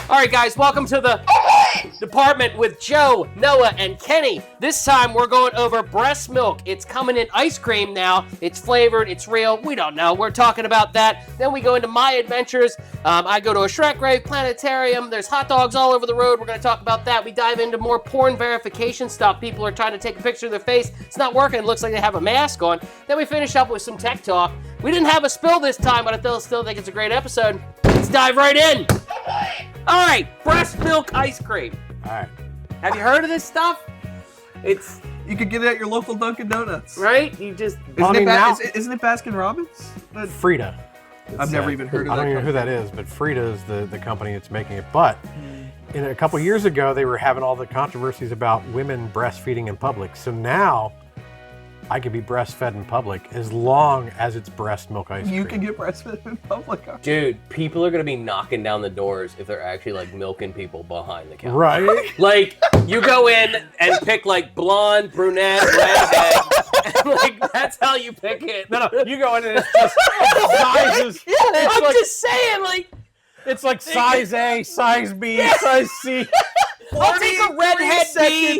All right, guys, welcome to the department with Joe, Noah, and Kenny. This time, we're going over breast milk. It's coming in ice cream now. It's flavored. It's real. We don't know. We're talking about that. Then we go into my adventures. I go to a Shrek Rave planetarium. There's hot dogs all over the road. We're going to talk about that. We dive into more porn verification stuff. People are trying to take a picture of their face. It's not working. It looks like they have a mask on. Then we finish up with some tech talk. We didn't have a spill this time, but I still think it's a great episode. Let's dive right in. All right, breast milk ice cream. All right. Have you heard of this stuff? You could get it at your local Dunkin' Donuts. Right? You just... Isn't it Baskin Robbins? Frida. I've never even heard of that. I don't even know who that is, but Frida is the company that's making it. But in a couple years ago, they were having all the controversies about women breastfeeding in public. So now I can be breastfed in public as long as it's breast milk ice cream. You can get breastfed in public. Dude, people are going to be knocking down the doors if they're actually, like, milking people behind the counter. Right? Like, you go in and pick, like, blonde, brunette, redhead. And, like, that's how you pick it. No, you go in and it's just sizes. Yeah, I'm just saying, like... It's like size A, size B, size C. I'll take a redhead B.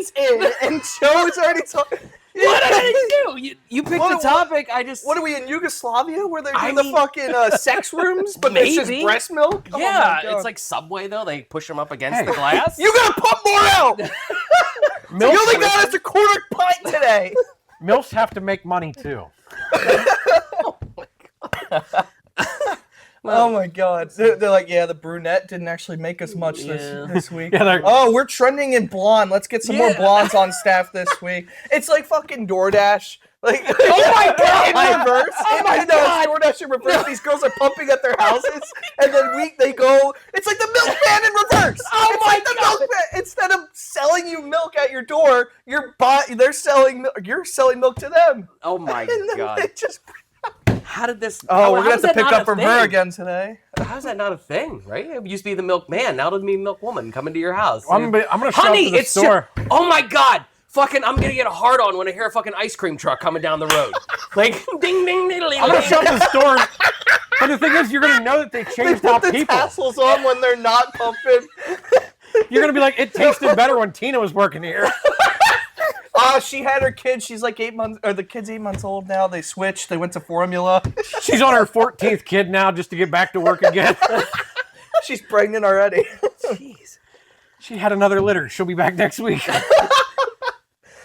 seconds in, and Joe's already talking. What did I do? You picked the topic. What are we in Yugoslavia where they do I the mean, fucking sex rooms, but it's just maybe. breast milk? Oh Yeah, my God. it's like Subway though. They push them up against the glass. You gotta pump more out. You only got us a quarter pint today. MILFs have to make money too. Oh my God. They're like, yeah, the brunette didn't actually make us much this week. Yeah, oh, we're trending in blonde. Let's get some more blondes on staff this week. It's like fucking DoorDash. Like, oh my God, in reverse. Oh my God. DoorDash in reverse. These girls are pumping at their houses, and then they go. It's like the milkman in reverse. Oh it's my like the God. milkman. Instead of selling you milk at your door, you're selling milk to them. Oh my And then God. they just. How did this? Oh, we're gonna how have to is that pick not up a from thing? her again today. How's that not a thing, right? It used to be the milkman. Now it'll be milkwoman coming to your house. I'm gonna show Honey, up to the it's store. oh my God. Fucking, I'm gonna get a hard on when I hear a fucking ice cream truck coming down the road. Like, ding, ding, ding, ding. I'm gonna show up to the store. But the thing is, you're gonna know that they They changed put out the people. tassels on when they're not pumping. You're gonna be like, it tasted better when Tina was working here. She had her kid. She's like 8 months, or the kid's 8 months old now. They switched. They went to formula. She's on her 14th kid now just to get back to work again. She's pregnant already. Jeez. She had another litter. She'll be back next week.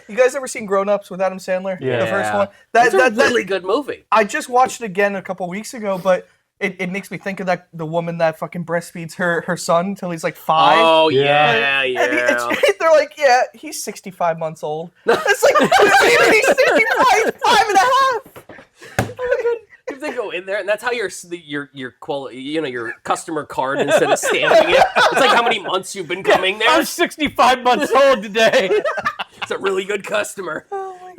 You guys ever seen Grown Ups with Adam Sandler? Yeah. The first one? That's a really good movie. I just watched it again a couple weeks ago, but it makes me think of the woman that fucking breastfeeds her son until he's like 5. Oh, Yeah. yeah. And they're like, yeah, he's 65 months old. It's like, what do you mean he's 65? He's 5.5. If they go in there, and that's how your quality, your customer card instead of stamping it, it's like how many months you've been coming there. I'm 65 months old today. It's a really good customer.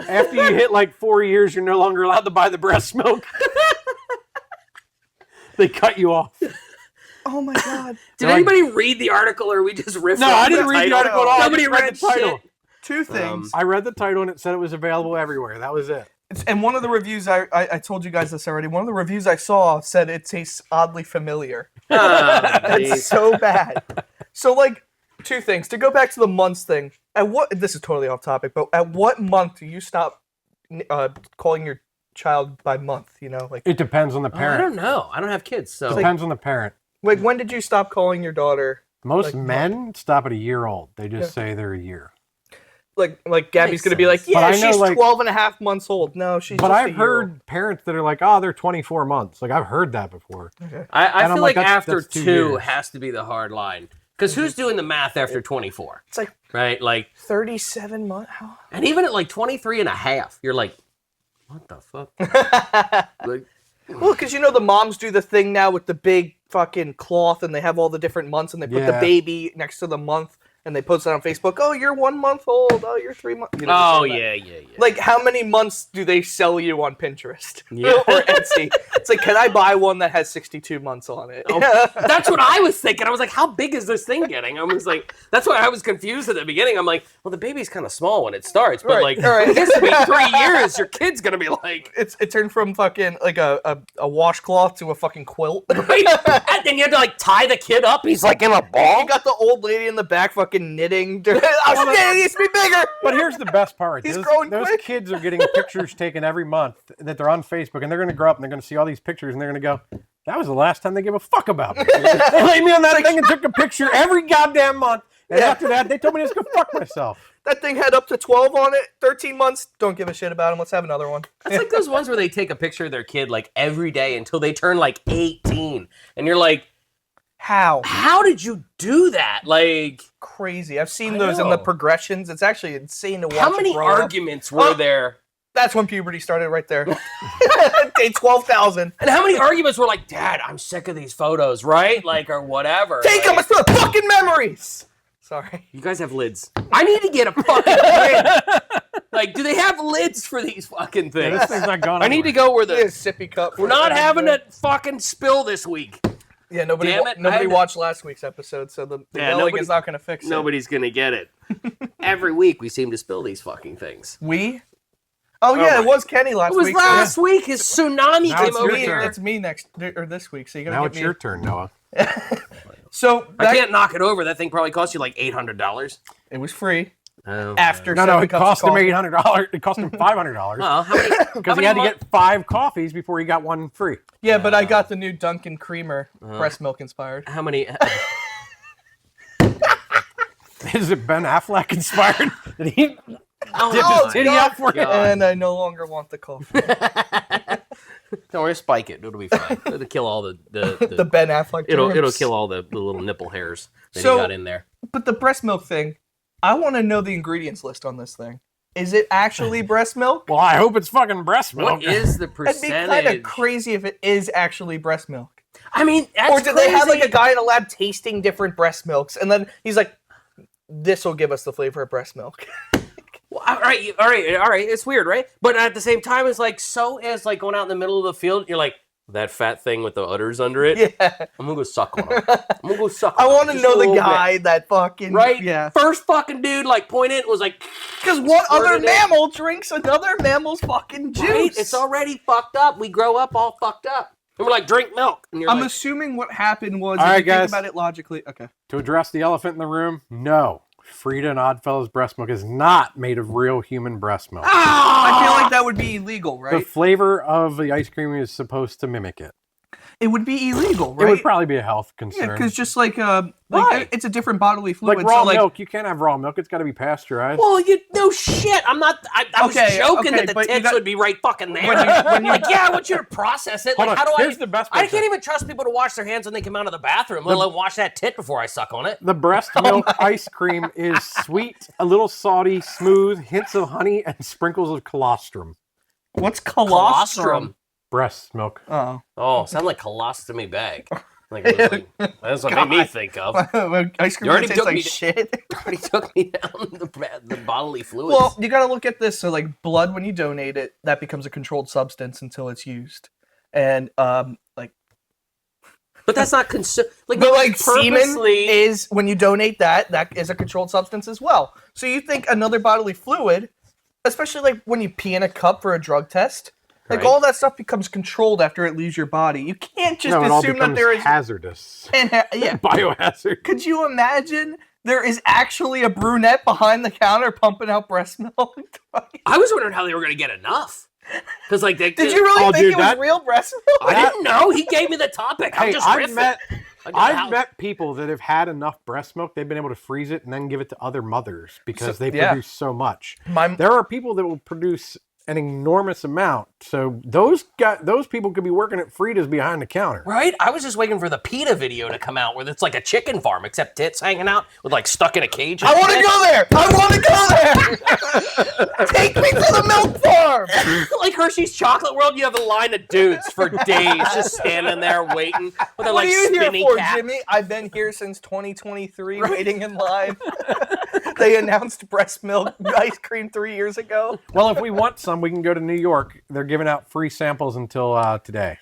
After you hit like 4 years, you're no longer allowed to buy the breast milk. They cut you off. Oh my God. Did anybody read the article, or we just riffed? No, I didn't read the article at all. Nobody I just read the title. shit. Two things. I read the title and it said it was available everywhere. That was it. And one of the reviews, I told you guys this already, one of the reviews I saw said it tastes oddly familiar. It's so bad. So, like, two things. To go back to the months thing, this is totally off topic, but at what month do you stop calling your child by month, like? It depends on the I parent. don't know. I don't have kids, so. Depends on the parent. Like, when did you stop calling your daughter? Most like, men stop at a year old. They just say they're a year. Like Gabby's Makes going to be like, sense. But yeah, I know, she's like- 12 and a half months old. No, she's But just a I've year heard parents that are like, oh, they're 24 months. Like, I've heard that before. I And I'm feel like, like that's after 2 2 years. has to be the hard line. Because who's doing the math after 24? It's like Right? Like, 37 months. and even at like 23 and a half, you're like, what the fuck? Like, Well, because the moms do the thing now with the big fucking cloth and they have all the different months and they put the Yeah. baby next to the month and they post it on Facebook. Oh, you're 1 month old. Oh, you're 3 months. You know, Oh, they say that. yeah. Like, how many months do they sell you on Pinterest Yeah. or Etsy? It's like, can I buy one that has 62 months on it? Oh, that's what I was thinking. I was like, how big is this thing getting? I was like, that's why I was confused at the beginning. I'm like, well, the baby's kind of small when it starts, but Right, like, right. it has to be 3 years. Your kid's gonna be like, It turned from fucking like a washcloth to a fucking quilt. right? And then you have to like tie the kid up. He's like in a ball. You got the old lady in the back fucking knitting. It needs to be bigger. But here's the best part. He's growing those quick. kids are getting pictures taken every month that they're on Facebook, and they're going to grow up and they're going to see all these pictures, and they're going to go, that was the last time they gave a fuck about me. They laid me on that thing and took a picture every goddamn month. And after that, they told me to just go fuck myself. That thing had up to 12 on it. 13 months. Don't give a shit about him. Let's have another one. That's like those ones where they take a picture of their kid like every day until they turn like 18, and you're like, how did you do that? Like, crazy. I've seen I those in the know. progressions. It's actually insane to watch. how many it grow up. arguments were there? That's when puberty started right there. Day 12,000. And how many arguments were like, Dad, I'm sick of these photos, right? Like, or whatever. Take them. like, It's for fucking memories. Sorry. You guys have lids. I need to get a fucking lid. Like, do they have lids for these fucking Yeah, things? this thing's not going I need to go where Yeah, the... sippy cup. We're not having a fucking spill this week. Yeah, nobody, Damn it, I nobody had to- watched last week's episode, so the Yeah, yelling nobody- is not going to fix it. Nobody's gonna get it. Every week we seem to spill these fucking things. We? Oh, yeah, my- it was Kenny last It was week. last week. His tsunami Now came it's over your Me, here. turn. it's me next or this week, so you got Now to it's get me. your turn, Noah. So I can't knock it over. That thing probably cost you like $800. it was free Oh. after No, 7 it cups cost of him coffee. $800. It cost him $500 Well, how many? because he had to get 5 coffees before he got one free. Yeah, but I got the new Dunkin' Creamer, breast milk inspired. How many? Is it Ben Affleck inspired? Did he Oh, dip my his titty out for you? God. And I no longer want the coffee. Don't worry, spike it. It'll be fine. It'll kill all the The Ben Affleck. it'll germs. kill all the little nipple hairs that So- he got in there. But the breast milk thing, I want to know the ingredients list on this thing. Is it actually breast milk? Well, I hope it's fucking breast milk. What is the It'd be kind of percentage? crazy if it is actually breast milk. I mean, that's Or did they have like crazy. a guy in a lab tasting different breast milks, and then he's like, "This will give us the flavor of breast milk." Well, all right. It's weird, right? But at the same time, it's like so as like going out in the middle of the field. You're like that fat thing with the udders under it. Yeah, I'm gonna go suck on him. I'm gonna go suck. I on want to him, know just a the little guy that fucking bit. Right? Yeah, First fucking dude like pointed was like, because what other squirted it. mammal drinks another mammal's fucking juice? right? It's already fucked up. We grow up all fucked up. And we're like, drink milk. And you're I'm like, assuming what happened was, All if right, you think guys. about it logically. Okay. To address the elephant in the room, no. Frida and Oddfellow's breast milk is not made of real human breast milk. I feel like that would be illegal, The right? flavor of the ice cream is supposed to mimic it. It would be illegal, It right? would probably be a health Yeah, concern. because just like Why? it's a different bodily fluid. like raw so, like, milk, you can't have raw milk. It's got to be pasteurized. well, you no shit. I'm not. I was Okay, joking okay, that the but you tits got- would be right fucking there. when you- like, yeah, I want you to process it. Hold Like, on, how do here's the best I part. can't even trust people to wash their hands when they come out of the bathroom, let alone wash that tit before I suck on it. The breast milk ice cream is sweet, a little salty, smooth, hints of honey, and sprinkles of colostrum. what's Colostrum. colostrum? Breast milk. Oh, Oh, sound like colostomy bag. Like, it was like that's what made me God. think of. ice cream You already that tastes took like me- shit. Already took me down the bodily fluids. Well, you got to look at this. So, like blood, when you donate it, that becomes a controlled substance until it's used, and like. but that's not like But like semen purposely. is when you donate that is a controlled substance as well. So you think another bodily fluid, especially like when you pee in a cup for a drug test, like Right. all that stuff becomes controlled after it leaves your body. You can't just No, it all assume that becomes there is hazardous. yeah. Biohazard. Could you imagine there is actually a brunette behind the counter pumping out breast milk? I was wondering how they were going to get enough. Because like they Did you really Oh, think dude, it was that- real breast milk? I didn't know. He gave me the topic. I'm Hey, just I've riffing. met I got I've out. met people that have had enough breast milk, they've been able to freeze it and then give it to other mothers because they yeah. produce so much. My There are people that will produce an enormous amount. So those people could be working at Frida's behind the counter. Right? I was just waiting for the PETA video to come out where it's like a chicken farm, except tits hanging out with like stuck in a cage. I want to go there. I want to go there. Take me to the milk farm. Like Hershey's Chocolate World, you have a line of dudes for days just standing there waiting with their What like are you here spinny for, cap. Jimmy? I've been here since 2023, waiting in line. They announced breast milk ice cream 3 years ago. Well, if we want some, we can go to New York. They're giving out free samples until today.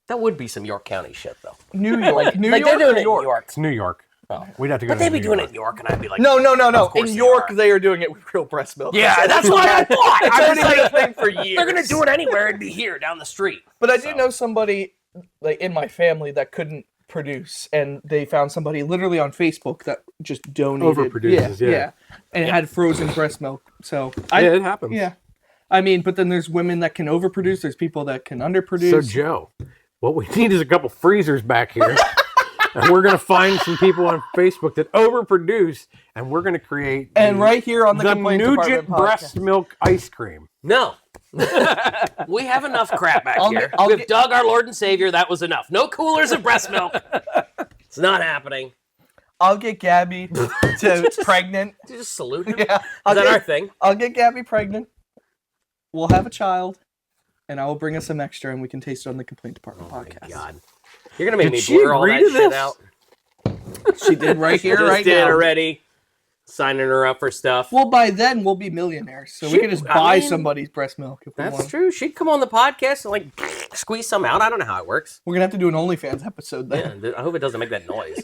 That would be some York County shit, though. New York. New Like York. they're doing New it in York. New York. It's New York. Oh. We'd have to go But to they'd be New doing York. it in New York, and I'd be like, No. Of course In they York, are. they are doing it with real breast milk. Yeah, that's what I thought. It's I already was been like, a thing for years. they're gonna do it anywhere and be here down the street. But I do know somebody like in my family that couldn't produce, and they found somebody literally on Facebook that just donated. Overproduces, yeah. And had frozen breast milk. So It happens. Yeah. I mean, but then there's women that can overproduce. There's people that can underproduce. So, Joe, what we need is a couple freezers back here. And we're going to find some people on Facebook that overproduce, and we're going to create and right here on the Complaint Nugent Department breast podcast. milk ice cream. No. We have enough crap back here. I'll With get- Doug, our Lord and Savior, that was enough. No coolers of breast milk. It's not happening. I'll get Gabby to pregnant. You just salute him. Yeah, Is that our thing? I'll get Gabby pregnant. We'll have a child, and I will bring us some extra, and we can taste it on the Complaint Department podcast. God. You're going to make Did me she blur all agree that to shit this? out. She did right here, Just right did now. already. Signing her up for stuff. Well, by then we'll be millionaires, so we can just I buy mean, somebody's breast milk if we That's want. true. She'd come on the podcast and like squeeze some out. I don't know how it works. We're gonna have to do an OnlyFans episode then. Yeah, I hope it doesn't make that noise.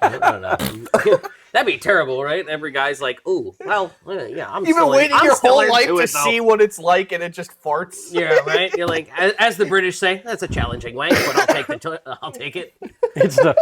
I don't know. That'd be terrible, right? Every guy's like, "Ooh, well, yeah, I'm." You've been still waiting I'm your still whole life into to it, though." see what it's like, and it just farts. Yeah, right. You're like, as the British say, that's a challenging wank, but I'll take I'll take it. It's the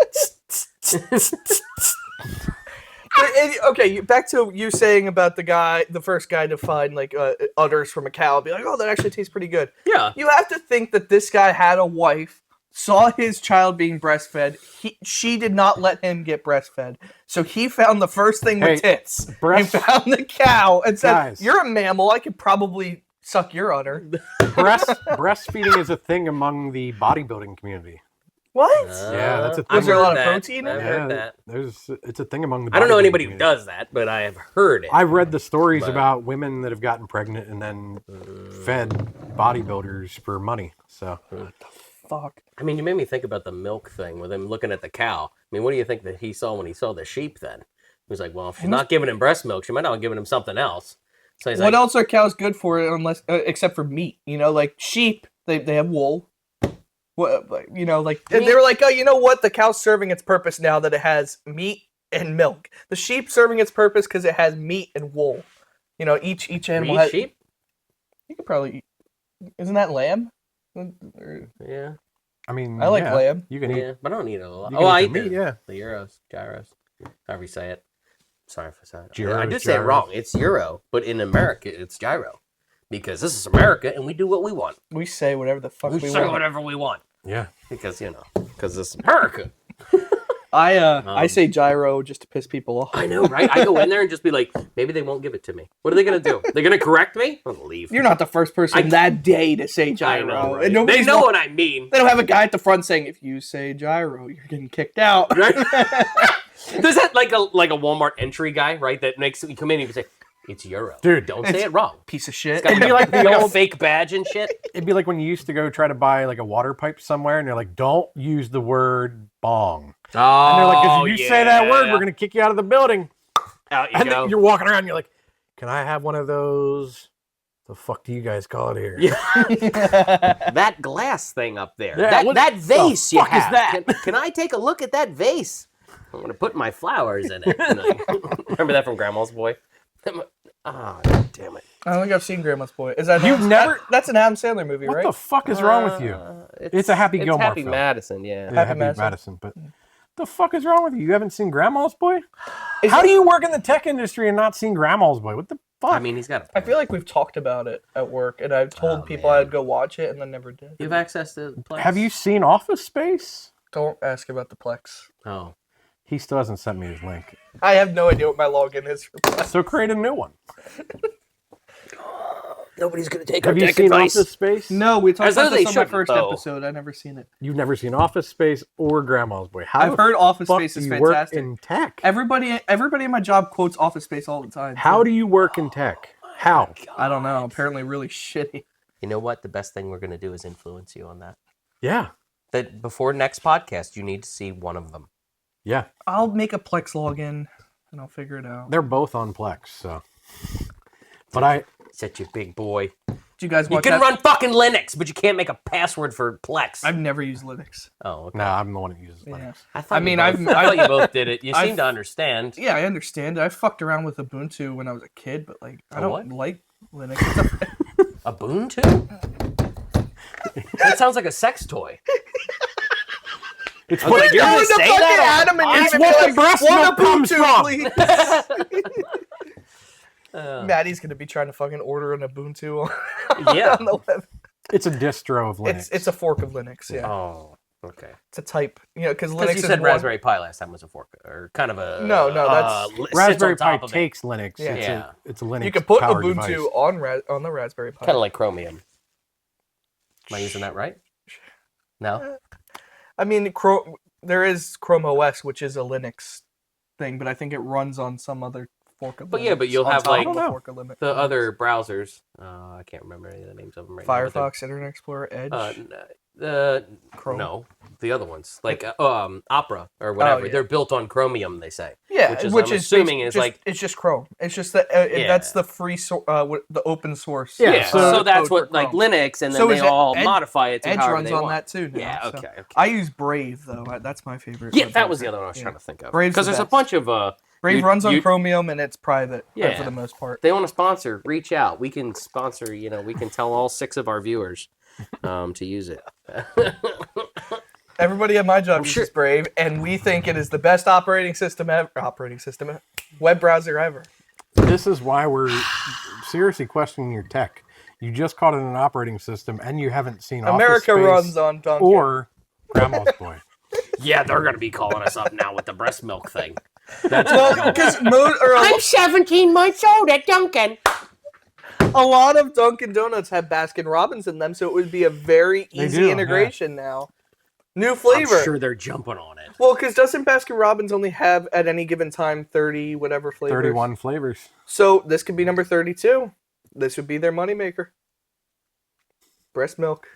Okay, back to you saying about the first guy to find like udders from a cow, and be like, "Oh, that actually tastes pretty good." Yeah. You have to think that this guy had a wife, saw his child being breastfed. She did not let him get breastfed, so he found the first thing with tits and found the cow and said, Guys. "You're a mammal. I could probably suck your udder." breastfeeding is a thing among the bodybuilding community. What? Yeah, that's a thing. Was there a lot of I've heard protein in I've it? heard that. It's a thing among the. I don't know bodybuilding anybody who community. does that, but I have heard it. I've read the stories But- about women that have gotten pregnant and then fed bodybuilders for money. So Fuck. I mean, you made me think about the milk thing with him looking at the cow. I mean, what do you think that he saw when he saw the sheep then? He was like, well, if she's not giving him breast milk, she might not be giving him something else. So he's What like, else are cows good for unless except for meat? You know, like sheep, they have wool. What, you know, like Meat. they were like, "Oh, you know what? The cow's serving its purpose now that it has meat and milk. The sheep serving its purpose because it has meat and wool. You know, each animal "Eat has. sheep? You could probably eat. Isn't that lamb? Yeah. I mean, I like lamb. You can eat. Yeah, but I don't eat it a lot. You can Oh, eat I the eat meat, yeah. the gyros, however you say it. Sorry if I said it. Gyros, I did say it gyros. wrong. It's euro, but in America, it's gyro. Because this is America, and we do what we want. We say whatever the fuck We we say want. whatever we want. Yeah. Because, because this is America. I say gyro just to piss people off. I know, right? I go in there and just be like, maybe they won't give it to me. What are they going to do? They're going to correct me? I'm going to leave. You're not the first person that day to say I gyro. know, right? And They nobody's know not- what I mean. They don't have a guy at the front saying, "If you say gyro, you're getting kicked out." Right? There's that like a Walmart entry guy, right? That makes you come in and you say, it's euro. Dude, don't say it wrong. Piece of shit. It's got It'd be like the a old- fake badge and shit. It'd be like when you used to go try to buy like a water pipe somewhere, and they're like, "Don't use the word bong." Oh, And they're like, "Because if you say that word, we're gonna kick you out of the building." out you And go. then you're walking around, and you're like, "Can I have one of those?" The fuck do you guys call it here? Yeah. That glass thing up there. Yeah, that vase the you fuck is have. that? Can I take a look at that vase? I'm gonna put my flowers in it. Remember that from Grandma's Boy? Ah, damn it. I don't think I've seen Grandma's Boy. Is that You've never- That's an Adam Sandler movie, What right? the fuck is wrong with you? It's a Happy Gilmore Happy film. Madison, yeah. Yeah, Happy Madison. Madison. But the fuck is wrong with you? You haven't seen Grandma's Boy? How do you work in the tech industry and not seen Grandma's Boy? What the fuck? I mean, he's got. I feel like we've talked about it at work, and I've told people man. I'd go watch it, and then never did. You have access to the place? Have you seen Office Space? Don't ask about the Plex. Oh. He still hasn't sent me his link. I have no idea what my login is for Plex. So create a new one. Nobody's gonna take Have our you tech seen advice. Office Space? No, we talked As though about they this on my shouldn't, first though. episode. I've never seen it. You've never seen Office Space or Grandma's Boy. How I've the heard Office fuck Space do is you fantastic. work in tech? Everybody in my job quotes Office Space all the time. How do you work in tech? How? I don't know. Apparently, really shitty. You know what? The best thing we're gonna do is influence you on that. Yeah. That before next podcast, you need to see one of them. Yeah. I'll make a Plex login and I'll figure it out. They're both on Plex, so. But Such a big boy. Did you guys You watch can that? run fucking Linux, but you can't make a password for Plex. I've never used Linux. Oh, okay. no, I'm the one that uses Yeah. Linux. I thought I mean, you both, I thought you both did it. You I've- seem to understand. Yeah, I understand. I fucked around with Ubuntu when I was a kid, but like, I A don't what? like Linux. Ubuntu? That sounds like a sex toy. It's I was like, you're Going gonna to say fucking that? Adam and It's Eve and what be the like, breast "One milk comes Ubuntu, from." please." Maddie's gonna be trying to fucking order an Ubuntu Yeah. on the web. It's a distro of Linux. It's a fork of Linux. Yeah, Oh, okay. it's a type. Because Linux Because you is said one- Raspberry Pi last time was a fork, or kind of a No, that's- sits Raspberry on Pi top of it. takes Linux. Yeah. Yeah. It's a Linux. You can put powered Ubuntu device. on the Raspberry Pi. Kind of like Chromium. Am I using that right? No. I mean, there is Chrome OS, which is a Linux thing, but I think it runs on some other fork of Linux. But yeah, but you'll on have, top like, of a the fork of Linux. The other browsers, I can't remember any of the names of them right now. but they're- Firefox, Internet Explorer, Edge. Chrome. No, the other ones like Opera or whatever. yeah. They're built on Chromium, they say. Yeah, which is I'm assuming is just- like it's just Chrome. It's just that Yeah. that's the free the open source. Yeah, so that's code for what like Chrome. Linux, and then So they is all Edge- modify it to Edge however runs they on want. that too. Now, Yeah, so. okay. I use Brave though. That's my favorite. Yeah, web that was the browser. other one I was Yeah. trying to think of. Brave's Because the there's a best. bunch of Brave you- runs on you- Chromium and it's private Yeah. for the most part. They want to sponsor. Reach out. We can sponsor. We can tell all 6 of our viewers to use it. Everybody at my job I'm uses Brave, and we think it is the best operating system, web browser ever. This is why we're seriously questioning your tech. You just called it an operating system, and you haven't seen America Office Space runs on Dunkin'. or Grandma's Boy. Yeah, they're gonna be calling us up now with the breast milk thing. That's Well, because I'm 17 months old at Dunkin'. a lot of Dunkin' Donuts have Baskin Robbins in them, so it would be a very They easy do, integration now. New I'm flavor. sure they're jumping on it. Well, because doesn't Baskin Robbins only have at any given time 30 whatever flavors? 31 flavors. So this could be number 32. This would be their moneymaker. Breast milk.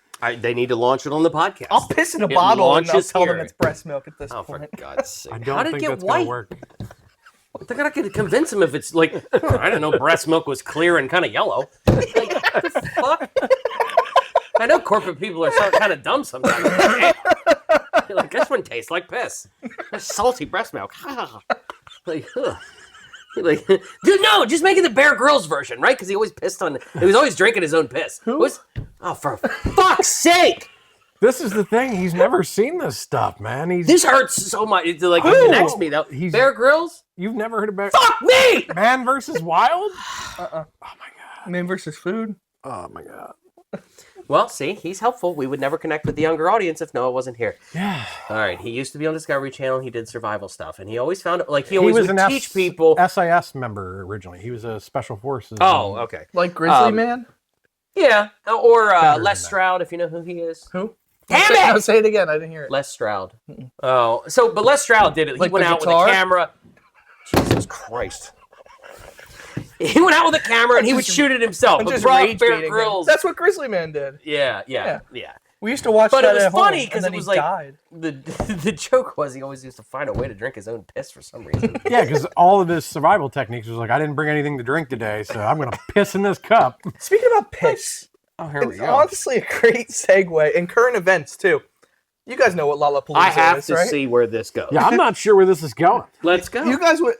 They need to launch it on the podcast. I'll piss in a It bottle and I'll launches tell them here. it's breast milk at this Oh, for point. God's sake! I How don't did it think get that's white? going to work. They gotta convince them if it's like I don't know, breast milk was clear and kind of yellow. Like, what the fuck? I know corporate people are kind of dumb sometimes. You're like, this one tastes like piss. That's salty breast milk. Like, ugh. Like, dude, no, just make it the Bear Grylls version, right? Because he always pissed on. He was always drinking his own piss. Who? Oh, for fuck's sake! This is the thing. He's never seen this stuff, man. This hurts so much. It like Who? it connects me though. He's- Bear Grylls? You've never heard about Fuck me! Man versus Wild? Uh-uh. Oh my god. Man versus food. Oh my god. Well, see, he's helpful. We would never connect with the younger audience if Noah wasn't here. Yeah. All right, he used to be on Discovery Channel. He did survival stuff, and he always found like he always would an teach people. SIS member originally. He was a special forces. Oh, okay, Like Grizzly Um, Man? yeah, or Better than Les that. Stroud, if you know who he is. Who? Damn No, it! say it again. I didn't hear it. Les Stroud. Oh, but Les Stroud did it. He Like went the out with guitar? a camera. Jesus Christ. He went out with a camera and he would shoot it himself. I'm But just brought rage Bear baiting him. Grylls. That's what Grizzly Man did. Yeah. We used to watch But that it was at home, funny and 'cause then it was he like- died. The joke was he always used to find a way to drink his own piss for some reason. Yeah, because all of his survival techniques was like, I didn't bring anything to drink today, so I'm going to piss in this cup. Speaking about piss, Oh, here we it's go. honestly a great segue in current events too. You guys know what Lollapalooza I have is, to right? see where this goes. Yeah, I'm not sure where this is going. Let's go. You guys would.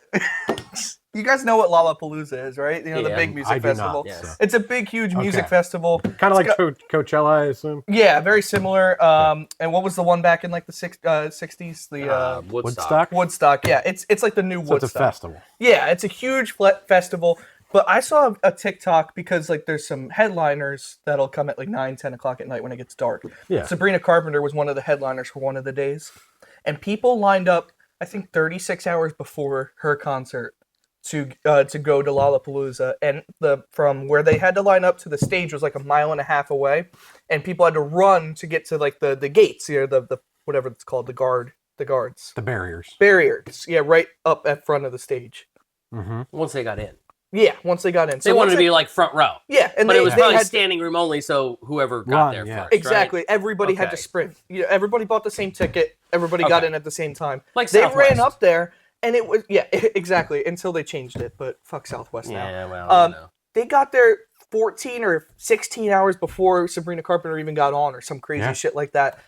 You guys know what Lollapalooza is, right? You know, the Yeah, big music I do not, festival. Yes. so. It's a big, huge music Okay. festival. Kind of like Coachella, I assume. Yeah, very similar. And what was the one back in like the 60s? The Woodstock. Woodstock. Yeah, it's like the new So it's a Woodstock. festival. Yeah, it's a huge festival. But I saw a TikTok because like there's some headliners that'll come at like 9, 10 o'clock at night when it gets dark. Yeah. Sabrina Carpenter was one of the headliners for one of the days. And people lined up, I think 36 hours before her concert to go to Lollapalooza, and from where they had to line up to the stage was like a mile and a half away, and people had to run to get to like the gates, the whatever it's called, the guards, The barriers. yeah, right up at front of the stage. Mm-hmm. Once they got in. Yeah, once they got in. They wanted to be like front row. Yeah, and but it was probably had standing room only, so whoever got there first. Exactly. Right? Everybody had to sprint. Everybody bought the same ticket. Everybody got in at the same time. Like they Southwest. ran up there, and it was exactly, until they changed it. But fuck Southwest now. Yeah, well, they got there 14 or 16 hours before Sabrina Carpenter even got on, or some crazy shit like that.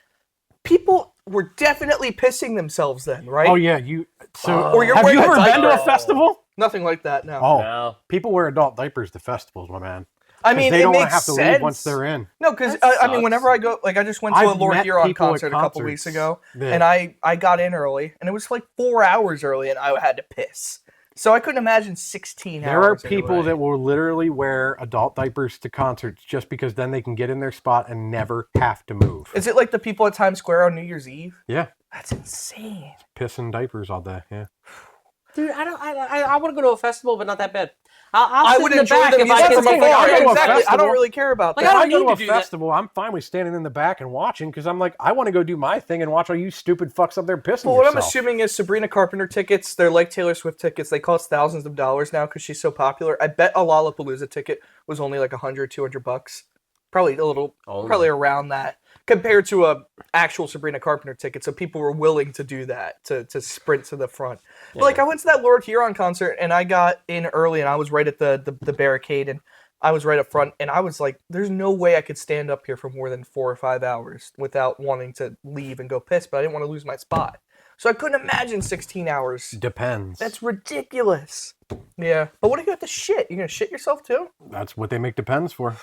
People were definitely pissing themselves then, right? Oh yeah, or you're have wearing you a ever been to a diaper. festival? Nothing like that. No. Oh, No. People wear adult diapers to festivals, my man. I mean, they it don't want makes to have to sense. leave once they're in. No, because That I mean, sucks. whenever I go, like I just went to a I've Lord met Huron people at concert a couple concerts weeks ago, that- and I got in early, and it was like 4 hours early, and I had to piss. So I couldn't imagine 16 There are hours. people anyway. that will literally wear adult diapers to concerts just because then they can get in their spot and never have to move. Is it like the people at Times Square on New Year's Eve? Yeah, That's insane. pissing diapers all day. Yeah. Dude, I want to go to a festival, but not that bad. I'll I sit would in the enjoy back the if music I can from take afar. I'll go to a Exactly. I festival. don't really care about Like, that. I I don't go need to a to do that. festival, I'm fine with standing in the back and watching because I'm like, I want to go do my thing and watch all you stupid fucks up there pissing Well, what I'm yourself. assuming is Sabrina Carpenter tickets, they're like Taylor Swift tickets. They cost thousands of dollars now because she's so popular. I bet a Lollapalooza ticket was only like $100-$200. Probably a little, probably around that compared to a actual Sabrina Carpenter ticket. So people were willing to do that, to sprint to the front. But like I went to that Lord Huron concert and I got in early and I was right at the barricade and I was right up front and I was like, there's no way I could stand up here for more than 4 or 5 hours without wanting to leave and go piss, but I didn't want to lose my spot. So I couldn't imagine 16 hours. Depends. That's ridiculous. Yeah. But what if you have to shit? You gonna shit yourself too? That's what they make Depends for.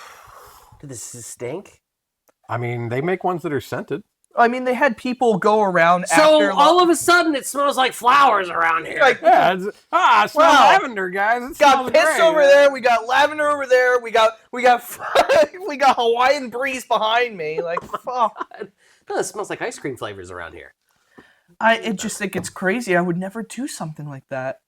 Did this stink? I mean, they make ones that are scented. I mean, they had people go around So after. all of a sudden, it smells like flowers around here. Like, Yeah, it smells Wow. lavender, guys. It got smells piss great. over there. We got lavender over there. We got we got Hawaiian breeze behind me. Like, fuck. No, it smells like ice cream flavors around here. I just think it's crazy. I would never do something like that.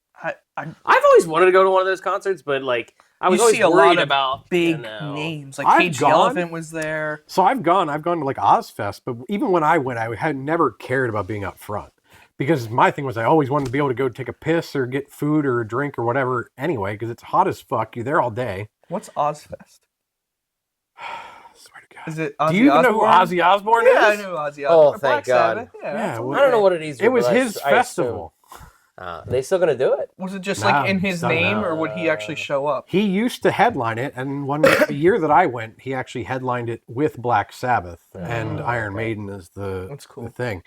I've always wanted to go to one of those concerts, but like I was You always see a worried lot of about big you know, names. Like I've Cage the gone. Elephant was there. So I've gone to like Ozfest, but even when I went, I had never cared about being up front because my thing was I always wanted to be able to go take a piss or get food or a drink or whatever anyway because it's hot as fuck. You're there all day. What's Ozfest? Swear to God. Is it Ozzy Do you even know who Osbourne? Ozzy Osbourne Yeah, I is? know Ozzy Osbourne. Oh, Black thank God. Sabbath. Yeah, Yeah, absolutely. I don't know what it is. It was but his I assume. festival. They still gonna do it? Was it just Nah, like in his don't name, know. or would he actually show up? He used to headline it, and the year that I went, he actually headlined it with Black Sabbath and Iron Maiden as That's cool. the thing.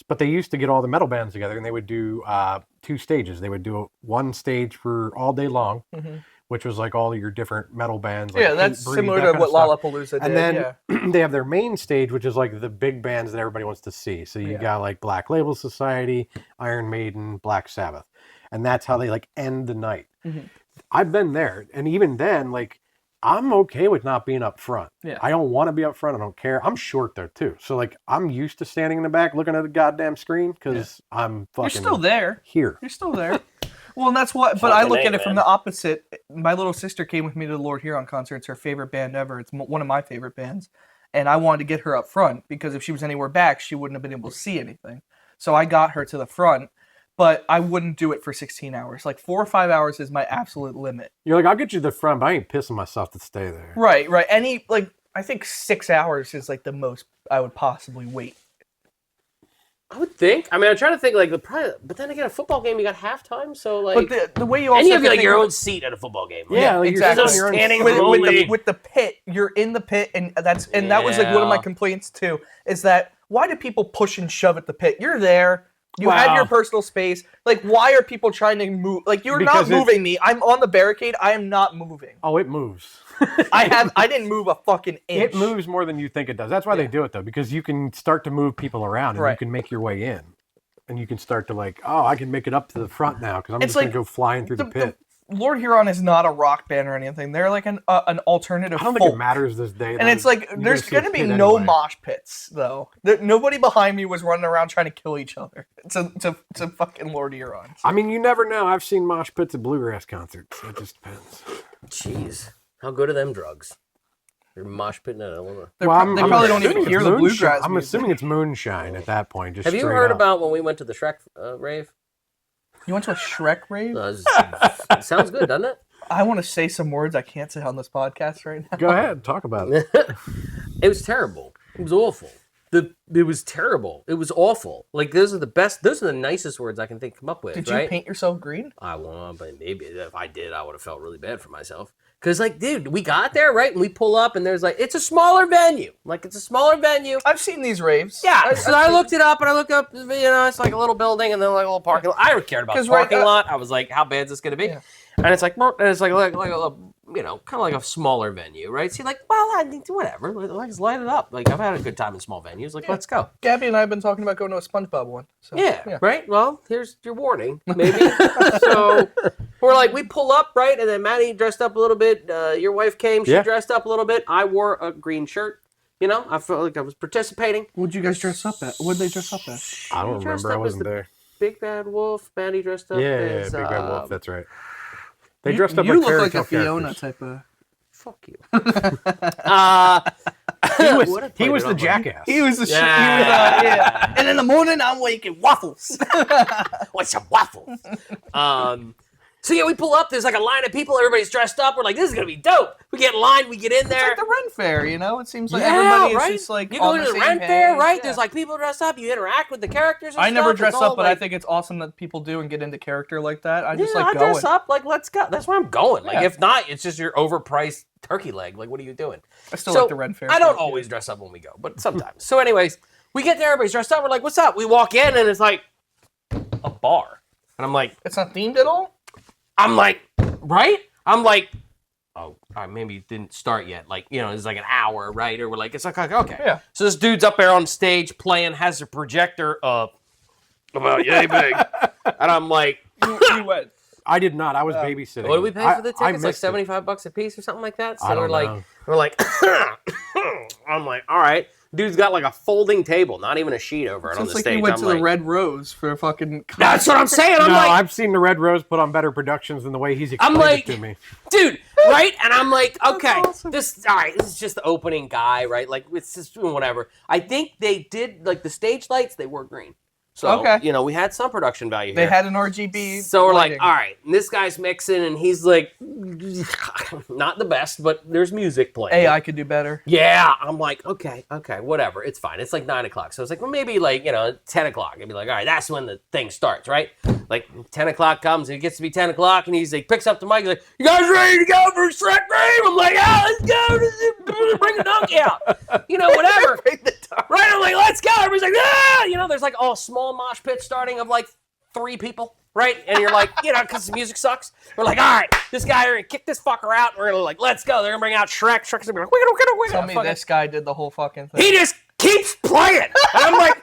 But they used to get all the metal bands together, and they would do 2 stages. They would do one stage for all day long, which was like all your different metal bands. Like Yeah, that's Hatebreed, similar that to kind what of stuff. Lollapalooza did. And then yeah. they have their main stage, which is like the big bands that everybody wants to see. So you got like Black Label Society, Iron Maiden, Black Sabbath. And that's how they like end the night. I've been there. And even then, like, I'm okay with not being up front. Yeah. I don't want to be up front. I don't care. I'm short there too. So like, I'm used to standing in the back looking at a goddamn screen because I'm fucking You're still there. here. You're still there. Well, and that's what. But I Fucking look A, at it from man. the opposite. My little sister came with me to the Lord Huron concert. It's her favorite band ever. It's one of my favorite bands, and I wanted to get her up front because if she was anywhere back, she wouldn't have been able to see anything. So I got her to the front, but I wouldn't do it for 16 hours. Like 4 or 5 hours is my absolute limit. You're like, I'll get you to the front, but I ain't pissing myself to stay there. Right. I think 6 hours is like the most I would possibly wait. I would think. I mean, I'm trying to think like but then again, a football game you got halftime, so like. But the way you also and you have have to like your think own seat at a football game. Yeah, Yeah, like exactly. you're sitting on your own Standing seat. room only. with the pit, you're in the pit, and that was like one of my Yeah. complaints too. Is that why do people push and shove at the pit? You're there. You have Wow. your personal space. Like, why are people trying to move? Like, you're Because not moving me. I'm on the barricade. I am not moving. Oh, it moves. I didn't move a fucking inch. It moves more than you think it does. That's why they do it though, because you can start to move people around and you Right. can make your way in. And you can start to like, oh, I can make it up to the front now because I'm It's just going like to go flying through the pit. Lord Huron is not a rock band or anything. They're like an alternative. I don't think folk. it matters this day. And it's like there's going to be no mosh pits though. Nobody behind me was running around trying to kill each other. To fucking Lord Huron. I mean, you never know. I've seen mosh pits at bluegrass concerts. It just depends. Jeez, how good are them drugs? You're mosh pitting at Illinois. They probably don't even hear the bluegrass. I'm assuming it's moonshine at that point. Just have you heard about when we went to the Shrek rave? You went to a Shrek rave? It sounds good, doesn't it? I want to say some words I can't say on this podcast right now. Go ahead, talk about it. It was terrible. It was awful. It was terrible. It was awful. Like those are the best. Those are the nicest words I can come up with. Did right? you paint yourself green? I won't, but maybe if I did, I would have felt really bad for myself. Cause like, dude, we got there right, and we pull up, and there's like, it's a smaller venue. Like it's a smaller venue. I've seen these raves. Yeah. So I looked it up, and I look up, you know, it's like a little building, and then like a little parking lot. I cared about the parking lot. I was like, how bad is this gonna be? Yeah. And it's like a, you know, kind of like a smaller venue, right? So you're like, well, I think whatever, let's light it up. Like I've had a good time in small venues. Like let's go. Gabby and I have been talking about going to a SpongeBob one. So, yeah, right. Well, here's your warning, maybe. So we're like, we pull up, right, and then Maddie dressed up a little bit. Your wife came, she dressed up a little bit. I wore a green shirt. You know, I felt like I was participating. What'd you guys dress up at? What'd they dress up at? I don't remember. I wasn't there. Big Bad Wolf. Maddie dressed up as... Big Bad Wolf. That's right. They dressed up you like look like a Fiona type of... Fuck you. He was the jackass. He was the yeah. And in the morning, I'm waking waffles. What's a waffle? So yeah, we pull up. There's like a line of people. Everybody's dressed up. We're like, this is gonna be dope. We get in line. We get in there. It's like the Ren Fair, you know. It seems like everybody is just like you go on to the the same Ren Fair, page. right? Yeah. There's like people dressed up. You interact with the characters. And I never stuff. dress It's up, all, but like, I think it's awesome that people do and get into character like that. I just I going. dress up. Like let's go. That's where I'm going. Like Yeah. if not, it's just your overpriced turkey leg. Like what are you doing? I still like the Ren Fair. I don't always dress up when we go, but sometimes. So anyways, we get there. Everybody's dressed up. We're like, what's up? We walk in and it's like a bar, and I'm like, it's not themed at all. I'm like, right? I'm like, oh, maybe it didn't start yet. Like, you know, it's like an hour, right? Or we're like, it's like, okay. Yeah. So this dude's up there on stage playing, has a projector up about yay big. And I'm like, you went. I did not. I was babysitting. what did we pay for the tickets? Like $75 $75 a piece or something like that? So I don't know. we're like, I'm like, all right. Dude's got like a folding table, not even a sheet over it on the It's stage. like you went I'm to like, the Red Rose for a fucking... That's what I'm saying. I'm No, like, I've seen the Red Rose put on better productions than the way he's explained like, it to me. dude, right? And I'm like, okay, awesome. this is just the opening guy, right? Like, it's just whatever. I think they did, like, the stage lights, they were green. So, you know, we had some production value here. They had an RGB So we're lighting. like, all right, and this guy's mixing, and he's like, not the best, but there's music playing. AI could do better. Yeah, I'm like, okay, whatever, it's fine. It's like 9 o'clock, so it's like, well, maybe like, you know, 10 o'clock. I'd be like, all right, that's when the thing starts, right? Like 10 o'clock comes, and it gets to be 10 o'clock, and he's like, picks up the mic, he's like, you guys ready to go for a Shrek rave? I'm like, yeah, let's go, bring the donkey out, you know, whatever. Right, I'm like, let's go. Everybody's like, ah, you know, there's like a small mosh pit starting of like 3 people, right? And you're like, you know, because the music sucks. We're like, all right, this guy, we're gonna kick this fucker out. And we're gonna like, let's go. They're gonna bring out Shrek. Shrek's gonna be like, wiggle. Tell me this guy did the whole fucking thing. He just keeps playing. And I'm like,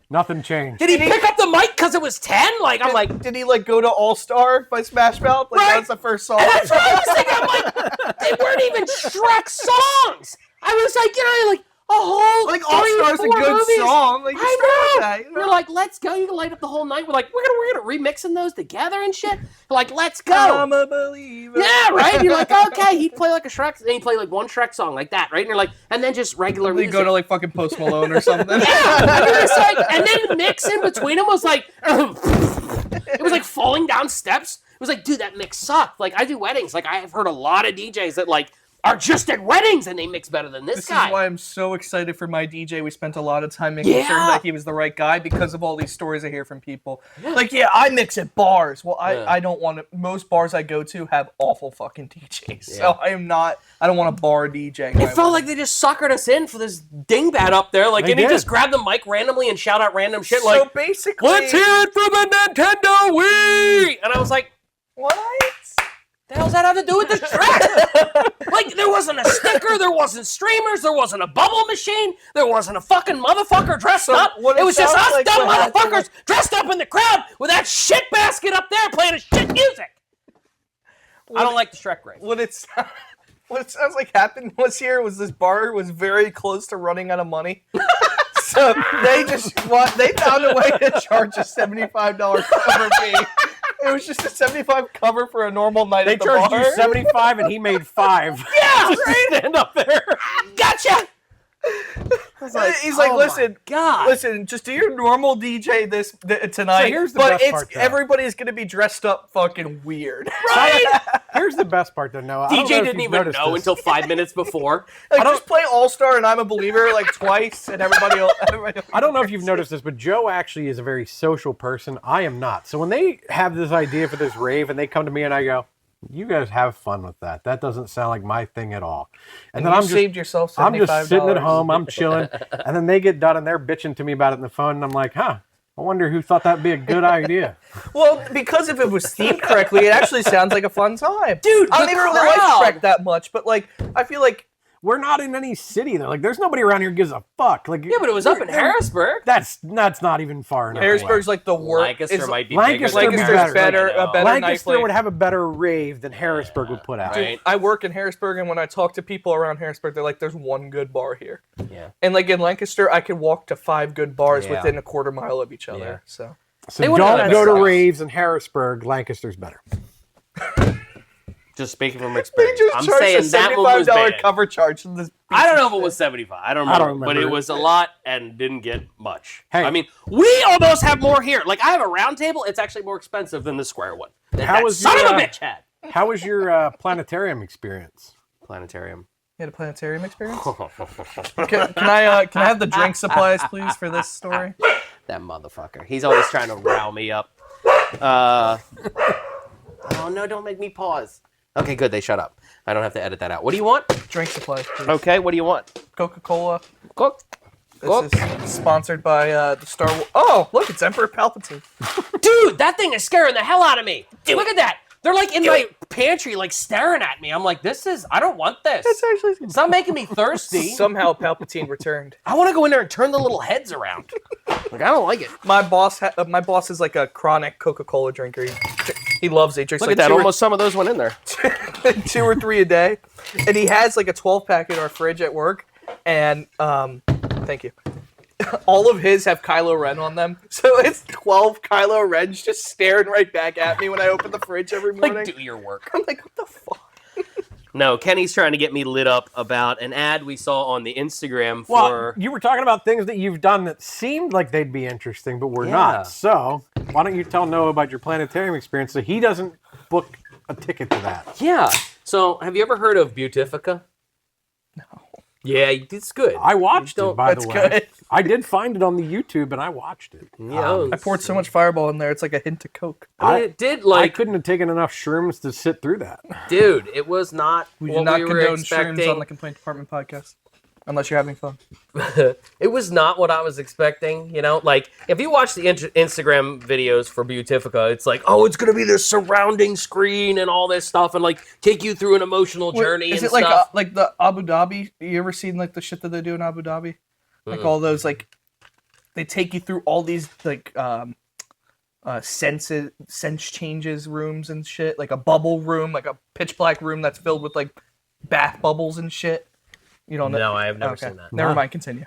Nothing changed. did he pick up the mic because it was 10? Like, I'm like, Did he like go to All Star by Smash Mouth? Like Right. that was the first song. and that's what I was thinking. I'm like, they weren't even Shrek songs. I was like, you know, like a whole Like All 3 or Star's a 4 good movies. song. Like, you I start with know. that, you know? We're like, let's go. You can light up the whole night. We're like, we're gonna remixing those together and shit. We're like, let's go. I'm a believer. Yeah, right. And you're like, okay. He'd play like a Shrek, and he'd play like one Shrek song like that, right? And you're like, and then just regular They music. go to like fucking Post Malone or something. Yeah, and, you're just like, and then the mix in between them was like, it was like falling down steps. It was like, dude, that mix sucked. Like, I do weddings. Like, I have heard a lot of DJs that like are just at weddings and they mix better than this guy. This is why I'm so excited for my DJ. We spent a lot of time making sure Yeah. that he was the right guy because of all these stories I hear from people. Like, yeah, I mix at bars. Well, I don't want to. Most bars I go to have awful fucking DJs. So I don't want a bar DJ. It felt like they just suckered us in for this dingbat up there. Like, They and he did. just grabbed the mic randomly and shout out random shit so like, basically, let's hear it for the Nintendo Wii! And I was like, what? the hell's that have to do with the Shrek? Like, there wasn't a sticker, there wasn't streamers, there wasn't a bubble machine, there wasn't a fucking motherfucker dressed up. what It it was just sounds us like dumb what happened- motherfuckers dressed up in the crowd with that shit basket up there playing a shit music. I don't like the Shrek rave. What it sounds like happened was this bar was very close to running out of money. So they found a way to charge a $75 cover fee. It was just a $75 cover for a normal night at the bar. They charged you $75 and he made $5. Yeah, Just right. to stand up there. Gotcha. He's like, oh listen, my God. listen, just do your normal DJ tonight. So here's the but best part, though. everybody's gonna be dressed up fucking weird. Right? Here's the best part, though, Noah. I don't know DJ if didn't you've even noticed know this. until 5 minutes before. Like, just play All Star and I'm a Believer like twice, and everybody will. I don't know if you've noticed this, but Joe actually is a very social person. I am not. So when they have this idea for this rave and they come to me and I go, you guys have fun with that. That doesn't sound like my thing at all. And then saved yourself $75. I'm just sitting at home, I'm chilling, and then they get done and they're bitching to me about it on the phone, and I'm like, I wonder who thought that'd be a good idea. Well, because if it was themed correctly, it actually sounds like a fun time. Dude, I don't the even really crowd. like Shrek that much, but like, I feel like We're not in any city though. Like, there's nobody around here who gives a fuck. Like, Yeah, but it was up in Harrisburg. That's not even far enough. Harrisburg's away. like the worst. Lancaster might be Lancaster bigger. would be Lancaster's better. a better Lancaster nightlife. would have a better rave than Harrisburg would put out. Right. I work in Harrisburg, and when I talk to people around Harrisburg, they're like, "There's one good bar here." Yeah. And like in Lancaster, I could walk to 5 good bars Yeah. within a quarter mile of each other. Yeah. So So They would've don't done go to stuff. raves in Harrisburg. Lancaster's better. Just speaking from they experience. just I'm charged saying a that one was $75 bad. cover charge for this. I don't know if it was 75. I don't remember. But it remember. was a lot and didn't get much. Hey. I mean, we almost have more here. Like, I have a round table. It's actually more expensive than the square one. That was son your, of a bitch had. How was your planetarium experience? Planetarium. You had a planetarium experience? Can I have the drink supplies, please, for this story? That motherfucker. He's always trying to rile me up. Oh, no, don't make me pause. Okay, good. They shut up. I don't have to edit that out. What do you want? Drink supplies, please. Okay, what do you want? Coca-Cola. Cook. This is sponsored by the Star Wars. Oh, look, it's Emperor Palpatine. Dude, that thing is scaring the hell out of me. Look at that. They're like in my pantry, like staring at me. I'm like, I don't want this. It's actually It's not making me thirsty. somehow Palpatine returned. I want to go in there and turn the little heads around. Like, I don't like it. My boss is like a chronic Coca-Cola drinker. He loves it. He drinks Look like at that. 2 or- Almost some of those went in there. 2 or 3 a day, and he has like a 12-pack in our fridge at work. And thank you. All of his have Kylo Ren on them, so it's 12 Kylo Rens just staring right back at me when I open the fridge every morning. Like, do your work. I'm like, what the fuck? No, Kenny's trying to get me lit up about an ad we saw on the Instagram Well, for... you were talking about things that you've done that seemed like they'd be interesting, but were Yeah. not. So why don't you tell Noah about your planetarium experience so he doesn't book a ticket to that? Yeah. So, have you ever heard of Beautifica? No. Yeah, it's good. I watched it, by the That's way. good. I did find it on the YouTube, and I watched it. Yeah, I poured so much Fireball in there, it's like a hint of Coke. it did I like, couldn't have taken enough shrooms to sit through that. dude, it was not We what do not we were condone expecting. shrooms on the Complaint Department podcast, unless you're having fun. It was not what I was expecting, you know? Like, if you watch the Instagram videos for Beautifica, it's like, oh, it's going to be this surrounding screen and all this stuff and, like, take you through an emotional journey Is and it like stuff. like the Abu Dhabi? You ever seen like the shit that they do in Abu Dhabi? Like all those like, they take you through all these like sense changes rooms and shit, like a bubble room, like a pitch black room that's filled with like bath bubbles and shit. You don't know? No, I have never Okay. seen that. Never No. mind. Continue.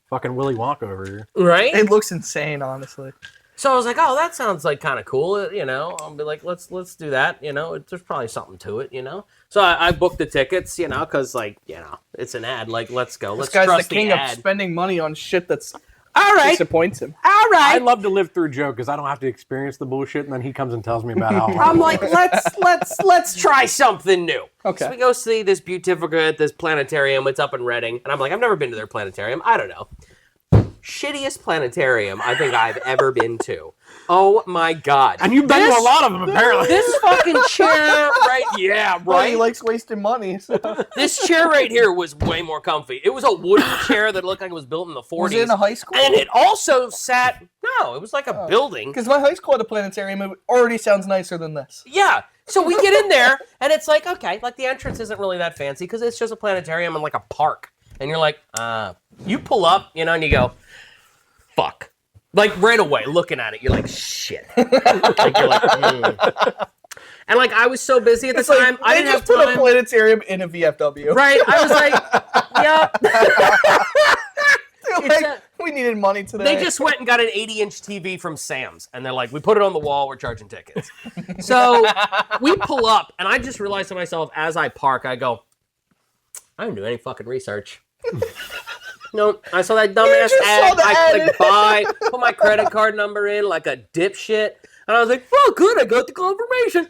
Fucking Willy Wonka over here. Right? It looks insane, honestly. So I was like, oh, that sounds like kind of cool, you know? I'll be like, let's do that, you know? There's probably something to it, you know? So I booked the tickets, you know, because, like, you know, it's an ad. Like, let's go. Let's This guy's trust the king the of ad. spending money on shit that's All right. disappoints him. All I right. love to live through Joe because I don't have to experience the bullshit, and then he comes and tells me about how I'm like, let's try something new. Okay. So we go see this Beautifica at this planetarium. It's up in Reading, and I'm like, I've never been to their planetarium. I don't know. Shittiest planetarium I think I've ever been to. Oh my god. And you've been to a lot of them, apparently. This fucking chair Well, right? he likes wasting money. So. This chair right here was way more comfy. It was a wooden chair that looked like it was built in the 40s. Was it in a high school? And it also sat, no, it was like a building. Because my high school had a planetarium. It already sounds nicer than this. Yeah. So we get in there, and it's like, okay, like the entrance isn't really that fancy because it's just a planetarium and like a park. And you're like, you pull up, you know, and you go, fuck. Like right away, looking at it, you're like, shit. Like, you're like, And like I was so busy at the It's like, time, I they didn't have just put a time. planetarium in a VFW. Right? I was like, yep. They're like, we needed money today. They just went and got an 80-inch TV from Sam's, and they're like, we put it on the wall, we're charging tickets. So we pull up, and I just realized to myself as I park, I go, I didn't do any fucking research. No, I saw that dumbass ad. I clicked buy, put my credit card number in like a dipshit, and I was like, oh, good, I got the confirmation.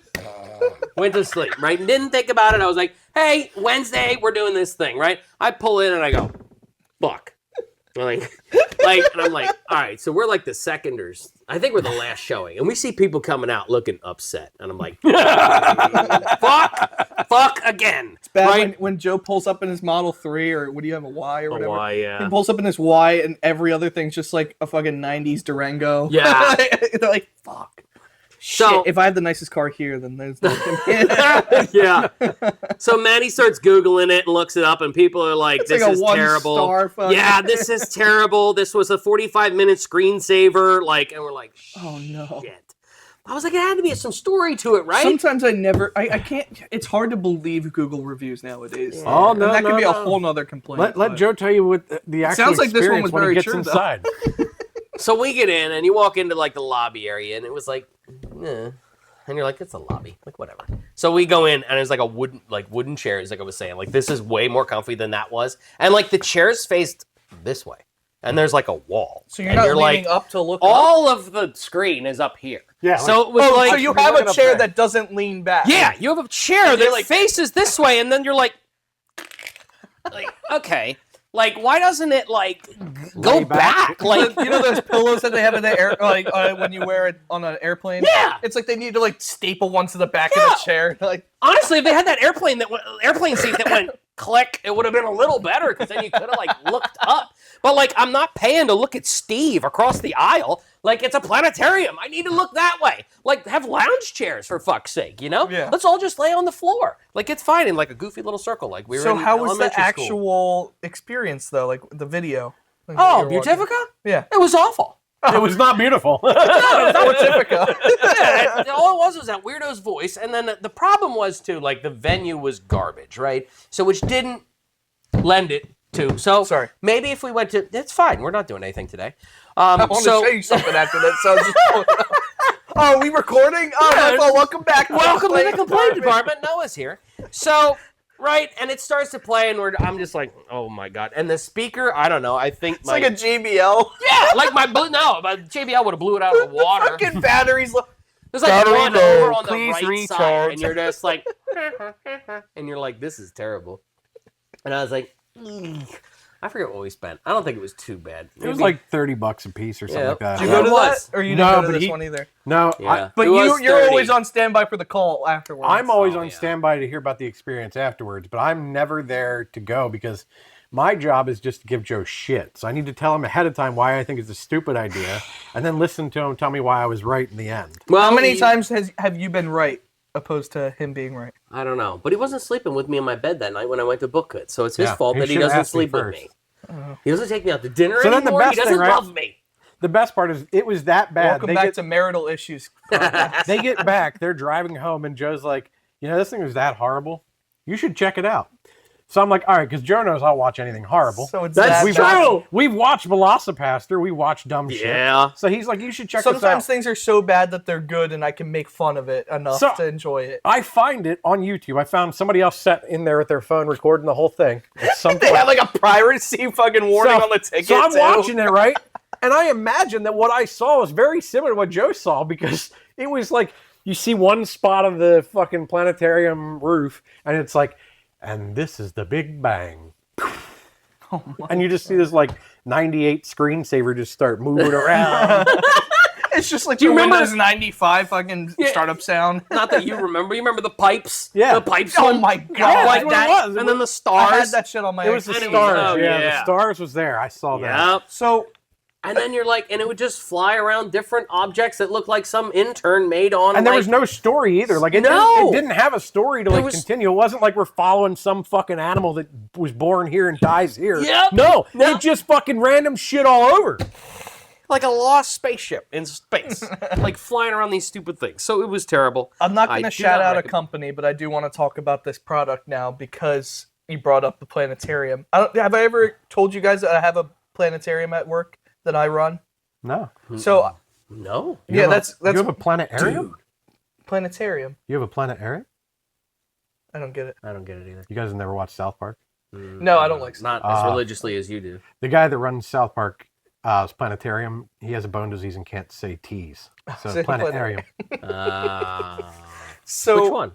Went to sleep, right? And didn't think about it. I was like, hey, Wednesday, we're doing this thing, right? I pull in, and I go, fuck. And I'm like, all right, so we're like the seconders. I think we're the last showing. And we see people coming out looking upset. And I'm like, fuck again. It's bad right? when Joe pulls up in his Model 3, or what do you have, a Y or whatever? Y, yeah. He pulls up in his Y, and every other thing's just like a fucking 90s Durango. Yeah. They're like, fuck. So, shit, if I have the nicest car here, then there's nothing. yeah. So Manny starts Googling it and looks it up, and people are like, It's this like a is terrible. one-star Yeah, this is terrible. This was a 45-minute screensaver. Like, and we're like, oh no. Shit. I was like, it had to be some story to it, right? Sometimes I can't, it's hard to believe Google reviews nowadays. Yeah. Oh, And no, that could no, be a no. whole nother complaint. Let Joe tell you what the actual sounds like this one experience was when he very gets true, though. inside. So we get in, and you walk into like the lobby area, and it was like, eh. And you're like, it's a lobby, like whatever. So we go in, and it's like a wooden chairs, like I was saying, like this is way more comfy than that was, and like the chairs faced this way, and there's like a wall. So you're and not you're leaning like, up to look all up? of the screen is up here. Yeah, So it was Oh, like, so you you're have looking a up chair there. that doesn't lean back. yeah, you have a chair And you're that like- faces this way, and then you're like, okay. Like, why doesn't it, like, go Lay back? back? Like, You know those pillows that they have in the air, like when you wear it on an airplane? Yeah. It's like they need to like staple one to the back of the chair. Like, honestly, if they had that airplane seat that went click, it would have been a little better because then you could have like looked up. But like, I'm not paying to look at Steve across the aisle. Like, it's a planetarium. I need to look that way. Like, have lounge chairs for fuck's sake, you know? Yeah. Let's all just lay on the floor. Like, it's fine in like a goofy little circle. Like we were. so in how was the elementary school. actual experience though? Like the video? Like, Oh, that you were watching? Beautifica? Yeah. It was awful. It was not beautiful. Beautifica. Yeah, all it was that weirdo's voice, and then the problem was too, like the venue was garbage, right? So which didn't lend it to. So Sorry. maybe if we went to, it's fine. We're not doing anything today. I want to show you something after that. So just oh, we recording? Oh, Yeah. well, welcome back. Welcome to the complaint department. Noah's here. So. Right, and it starts to play, and I'm just like, oh my god! And the speaker, I don't know. I think It's like a JBL. yeah, like my JBL would have blew it out of the water. Fucking batteries. There's like Battery one low, over on the please right side, recharge. and you're just like, and you're like, this is terrible. And I was like, I forget what we spent. I don't think it was too bad. It was like $30 a piece or something Yeah. like that. Did you Yeah, go to it was. that? Or you No, didn't go to but this one either? No, Yeah. But It was you're 30. always on standby for the call afterwards. I'm always Oh, on yeah. standby to hear about the experience afterwards, but I'm never there to go because my job is just to give Joe shit. So I need to tell him ahead of time why I think it's a stupid idea, and then listen to him tell me why I was right in the end. Well, How many times have you been right opposed to him being right? I don't know, but he wasn't sleeping with me in my bed that night when I went to Book It, so it's his Yeah, fault he that he should've doesn't asked me sleep with first. me. He doesn't take me out to dinner So then the anymore. best He doesn't thing, right? love me. The best part is it was that bad. Welcome back to marital issues. They get back, they're driving home, and Joe's like, you know, this thing was that horrible. You should check it out. So I'm like, all right, because Joe knows I'll watch anything horrible. So it's That's that true. bad. We've watched Velocipaster. We watched dumb shit. Yeah. So he's like, you should check this out. Sometimes things are so bad that they're good, and I can make fun of it enough So- to enjoy it. I find it on YouTube. I found somebody else sat in there with their phone recording the whole thing. At some They point. have like a piracy fucking warning on the ticket. So I'm too. watching it, right? And I imagine that what I saw was very similar to what Joe saw because it was like you see one spot of the fucking planetarium roof, and it's like, and this is the Big Bang. And you just see this like 98 screensaver just start moving around. It's just like you the remember- Windows 95 fucking startup sound. Not that you remember. You remember the pipes? Yeah. The pipes. Oh one? my God. Yeah, Like that's what that. it was. And then the I stars. had that shit on my It was the Xbox. And it was- stars. oh, yeah, yeah. the stars was there. I saw that. Yep. So And then you're like, and it would just fly around different objects that looked like some intern made on. And there like, was no story either. Like it, No! didn't have a story to There like was- continue. It wasn't like we're following some fucking animal that was born here and dies here. Yep. No, No. it just fucking random shit all over. like a lost spaceship in space, like flying around these stupid things. So it was terrible. I'm not going I to do shout not out a recommend- company, but I do want to talk about this product now because you brought up the planetarium. Have I ever told you guys that I have a planetarium at work that I run? No. So No. You yeah, have that's you have a planetarium? planetarium. You have a planetarium? I don't get it. I don't get it either. You guys have never watched South Park? No, I don't like Not as religiously as you do. The guy that runs South Park planetarium, he has a bone disease and can't say T's. So Say planetarium. So Which one?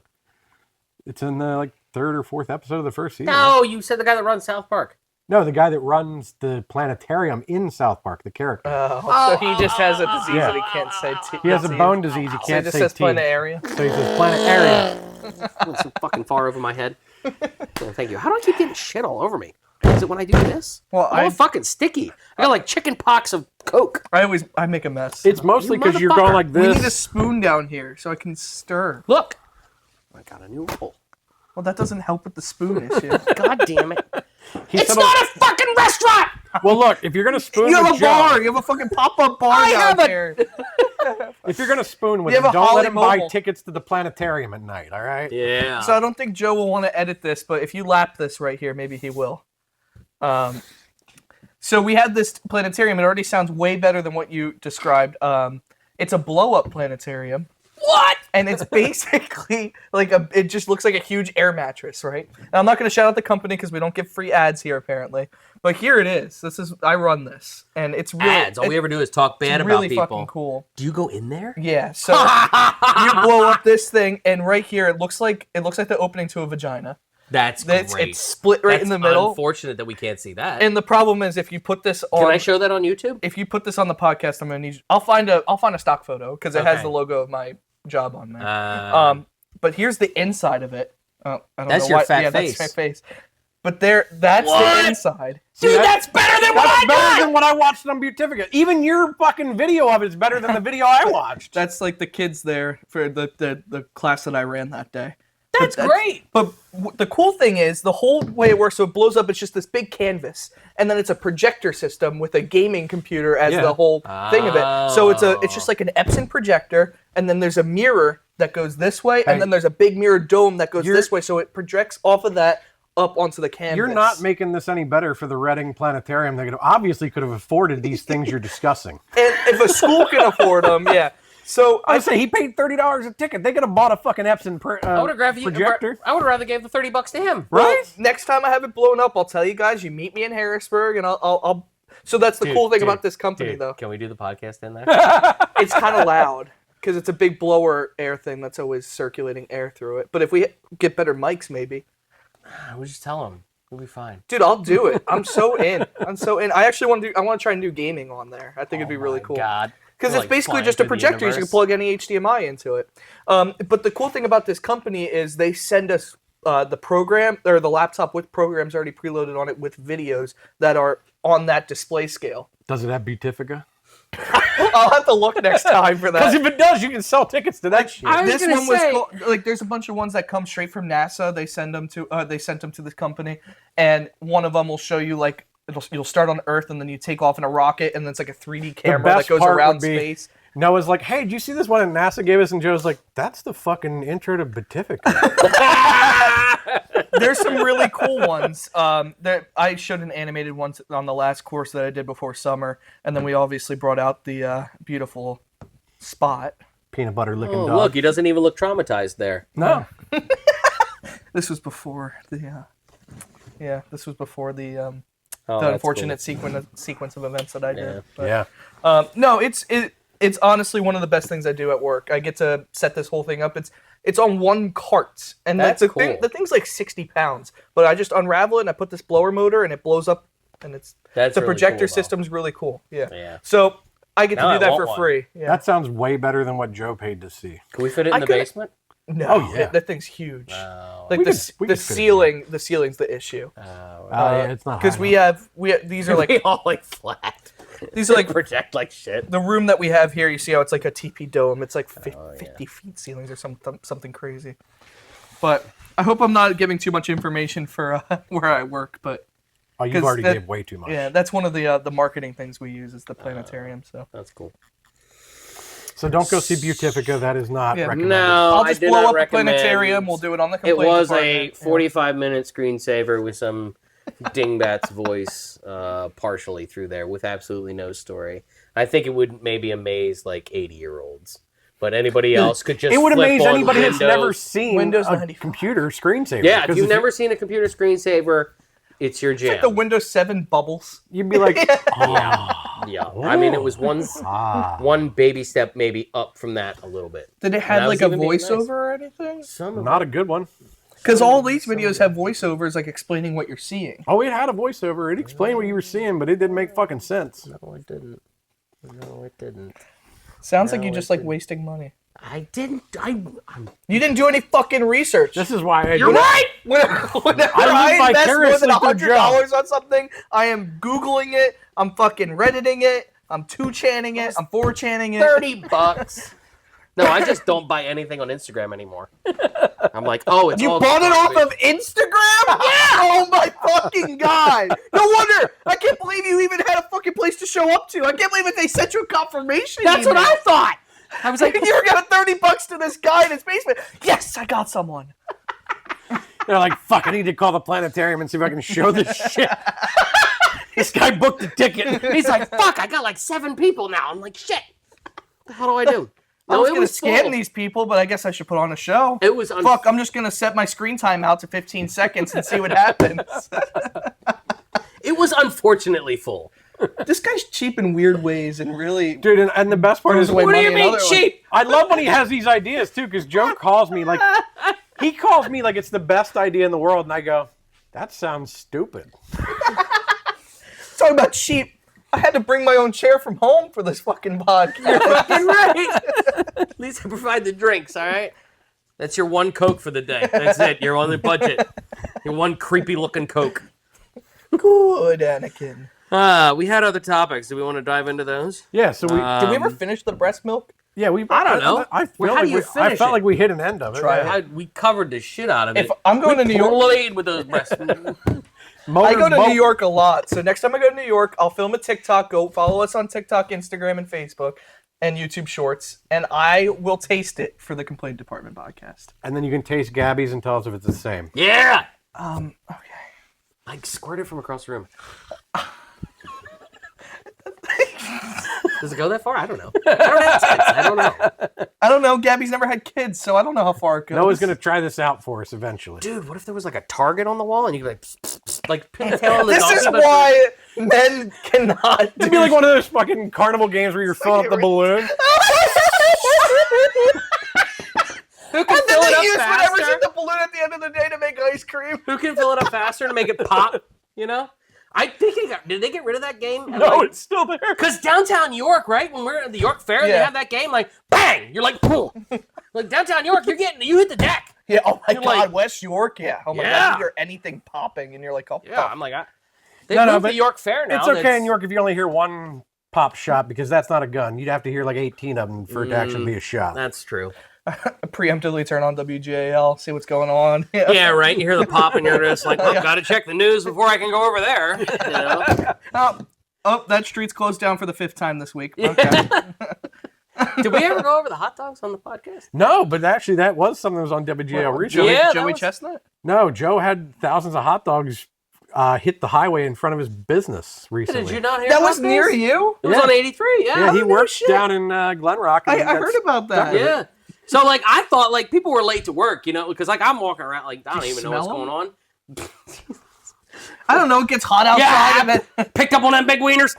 It's in the like third or fourth episode of the first season. No, you said the guy that runs South Park. No, the guy that runs the planetarium in South Park, the character. so he just has a disease that he can't say. He has a bone disease. He So he can't just say says T. planetarium. So he says planetarium. It's so fucking far over my head. Oh, thank you. How do I keep getting shit all over me? Is it when I do this? Well, I'm all fucking sticky. I got like chicken pox of Coke. I make a mess. It's mostly You because you're motherfucker. going like We need a this. spoon down here so I can stir. Look. I got a new roll. Well, that doesn't help with the spoon issue. God damn it. He It's said, not a fucking restaurant! well, look, if you're gonna spoon You have with a Joe, bar. You have a fucking pop-up bar I down have a- here. if you're gonna spoon with You him, have a don't let Holly him buy Mobile. tickets to the planetarium at night. All right? Yeah. So I don't think Joe will want to edit this, but if you lap this right here, maybe he will. So we had this planetarium. It already sounds way better than what you described. It's a blow-up planetarium. What? And it's basically like it just looks like a huge air mattress, right? Now, I'm not going to shout out the company because we don't give free ads here, apparently. But here it is. I run this, and it's really Ads. All we ever do is talk bad it's about really people. fucking cool. Do you go in there? Yeah. So you blow up this thing, and right here it looks like the opening to a vagina. That's It's great. it's split right That's in the middle. Unfortunate that we can't see that. And the problem is if you put this on, Can I show that on YouTube? if you put this on the podcast, I'm gonna need. I'll find a stock photo because it has Okay. the logo of my job on there. But here's the inside of it. Oh, I don't That's know your why. fat yeah, face. That's my face. But that's What? the inside. Dude, that's better than what I That's better got! than what I watched on Beautifica. Even your fucking video of it is better than the video I watched. That's like the kids there for the class that I ran that day. That's great. But the cool thing is the whole way it works. So it blows up. It's just this big canvas, and then it's a projector system with a gaming computer as Yeah. the whole thing of it. So it's just like an Epson projector, and then there's a mirror that goes this way, Hey. and then there's a big mirror dome that goes this way. So it projects off of that up onto the canvas. You're not making this any better for the Reading Planetarium. They obviously could have afforded these things you're discussing. And if a school can afford them, yeah. So I say he paid $30 a ticket. They could have bought a fucking Epson I would have projector. I would have rather gave the $30 to him. Well, Right? next time I have it blown up, I'll tell you guys. You meet me in Harrisburg, and I'll. So that's the cool thing about this company, though. Can we do the podcast in there? It's kind of loud because it's a big blower air thing that's always circulating air through it. But if we get better mics, maybe. We'll just tell him. We'll be fine. Dude, I'll do it. I'm so in. I'm so in. I actually want to do. I want to try and do gaming on there. I think it'd be really cool. God. Because We're, it's basically flying just a through the projector. You can universe. plug any HDMI into it. But the cool thing about this company is they send us the program or the laptop with programs already preloaded on it with videos that are on that display scale. Does it have Beautifica? I'll have to look next time for Because that. if it does, you can sell tickets to that shit. I was This gonna one was say- called, like there's a bunch of ones that come straight from NASA. They send them to this company, and one of them will show you like you'll start on Earth and then you take off in a rocket, and then it's like a 3D camera that best goes part around would be- space. Noah's like, hey, did you see this one that NASA gave us? And Joe's like, that's the fucking intro to Beautifica. There's some really cool ones. That I showed an animated one on the last course that I did before summer, and then we obviously brought out the beautiful Spot. Peanut butter licking Oh, dog. look, he doesn't even look traumatized there. No. This was before the. This was before the Oh, the that's unfortunate sequence of events that I did. Yeah. But, Yeah. no, it's honestly one of the best things I do at work. I get to set this whole thing up. It's on one cart, and That's the cool. the thing's like 60 pounds. But I just unravel it and I put this blower motor, and it blows up, and That's the really projector cool, though. system's really cool. Yeah. Yeah. So I get Now to I do that want for one. free. Yeah. That sounds way better than what Joe paid to see. Can we fit it in I the could've- basement? No, Oh, yeah. that thing's huge. Oh, Like We the could- we the could fit it in ceiling, the ceiling's the issue. Yeah, it's not Because high we enough. have these are like we all like flat. these are like project like shit. the room that we have here. You see how it's like a TP dome? It's like 50, Oh, yeah. 50 feet ceilings or something crazy. But I hope I'm not giving too much information for where I work. But Oh, you've already gave way too much. Yeah, that's one of the marketing things we use is the planetarium. So that's cool. So don't go see Beautifica. That is not recommended. No, I'll just blow up the planetarium. We'll do it on the complaint It was department. a 45-minute screensaver with some dingbat's voice partially through there with absolutely no story. I think it would maybe amaze like 80-year-olds. But anybody else could just It would flip amaze on anybody that's Windows. never seen Windows a 95. computer screensaver. Yeah, if you've never seen a computer screensaver, it's your It's jam. like the Windows 7 bubbles. You'd be like, Yeah. I mean, it was one baby step maybe up from that a little bit. Did it have like a voiceover or anything? Not a good one. Because all these videos have voiceovers like explaining what you're seeing. Oh, it had a voiceover. It explained what you were seeing, but it didn't make fucking sense. No, it didn't. No, it didn't. Sounds like you just like wasting money. I didn't. You didn't do any fucking research. This is why You're right! Whenever I live I invest more than vicariously through $100 on something, I am Googling it, I'm fucking Redditing it, I'm 2channing it, I'm 4channing it. $30. No, I just don't buy anything on Instagram anymore. I'm like, oh, it's You all bought it off garbage. of Instagram? Yeah! Oh my fucking god! No wonder! I can't believe you even had a fucking place to show up to. I can't believe that they sent you a confirmation That's what I thought! I was like, you got $30 to this guy in his basement. Yes, I got someone. they're like, fuck, I need to call the planetarium and see if I can show this shit. This guy booked a ticket. he's like, fuck, I got like 7 people now. I'm like, shit. What the hell do I do? I was it gonna scam full. these people, but I guess I should put on a show. It was Fuck, I'm just gonna set my screen time out to 15 seconds and see what happens. It was unfortunately full. This guy's cheap in weird ways and really... Dude, and the best part Throws is, away What do you money mean another cheap? I love when he has these ideas too, because Joe calls me like, he calls me like it's the best idea in the world, and I go, that sounds stupid. Talking about cheap. I had to bring my own chair from home for this fucking podcast. Fucking right. At least I provide the drinks, all right? That's your one Coke for the day. That's it. You're on the budget. Your one creepy looking Coke. Good, Anakin. We had other topics. Do we want to dive into those? Yeah, so we, Did we ever finish the breast milk? yeah, we. I don't know. I Well, felt how like do you I finish felt it? like we hit an end of it. Try yeah. it. We covered the shit out of it. If I'm going to New York... Played with those breasts. I go to New York a lot, so next time I go to New York, I'll film a TikTok. Go follow us on TikTok, Instagram, and Facebook, and YouTube Shorts, and I will taste it for the Complaint Department podcast. And then you can taste Gabby's and tell us if it's the same. Yeah. Okay. Like squirt it from across the room. Does it go that far? I don't know. I don't have tits. I don't know. I don't know. Gabby's never had kids, so I don't know how far it goes. Noah's gonna try this out for us eventually. Dude, what if there was like a target on the wall and you could like pin the tail on the This donkey? is but- why men cannot It'd do be like one of those fucking carnival games where you're filling up the balloon. Who can And fill then it they use up whatever's faster? in the balloon at the end of the day to make ice cream. Who can fill it up faster to make it pop? You know? I think did they get rid of that game? No, it's still there. Because downtown York, right? When we're at the York Fair, they Yeah. have that game like bang. You're like, boom. Like downtown York, you hit the deck. Yeah, oh my You're god, like- West York, yeah. Oh my Yeah. god, you hear anything popping and you're like, oh Yeah, fuck. I'm like, they No, moved but the York Fair now. It's okay that's- in York if you only hear one pop shot because that's not a gun. You'd have to hear like 18 of them for it to actually be a shot. That's true. Preemptively turn on WGAL, see what's going on. Yeah, right. You hear the pop and you're just like, well, gotta check the news before I can go over there. You know? Oh, that street's closed down for the 5th time this week. Okay. Did we ever go over the hot dogs on the podcast? No, but actually that was something that was on WGL recently. Yeah, that Joey was- Chestnut? No, Joe had thousands of hot dogs hit the highway in front of his business recently. Did you not hear That about was near this? you? It was Yeah. on 83. Yeah, Yeah, he no works shit. down in Glen Rock. and I that's- heard about that. Yeah. So like I thought like people were late to work, you know, because like I'm walking around like I don't you even know what's smell going on. I don't know, it gets hot outside and then... Picked up on them big wieners.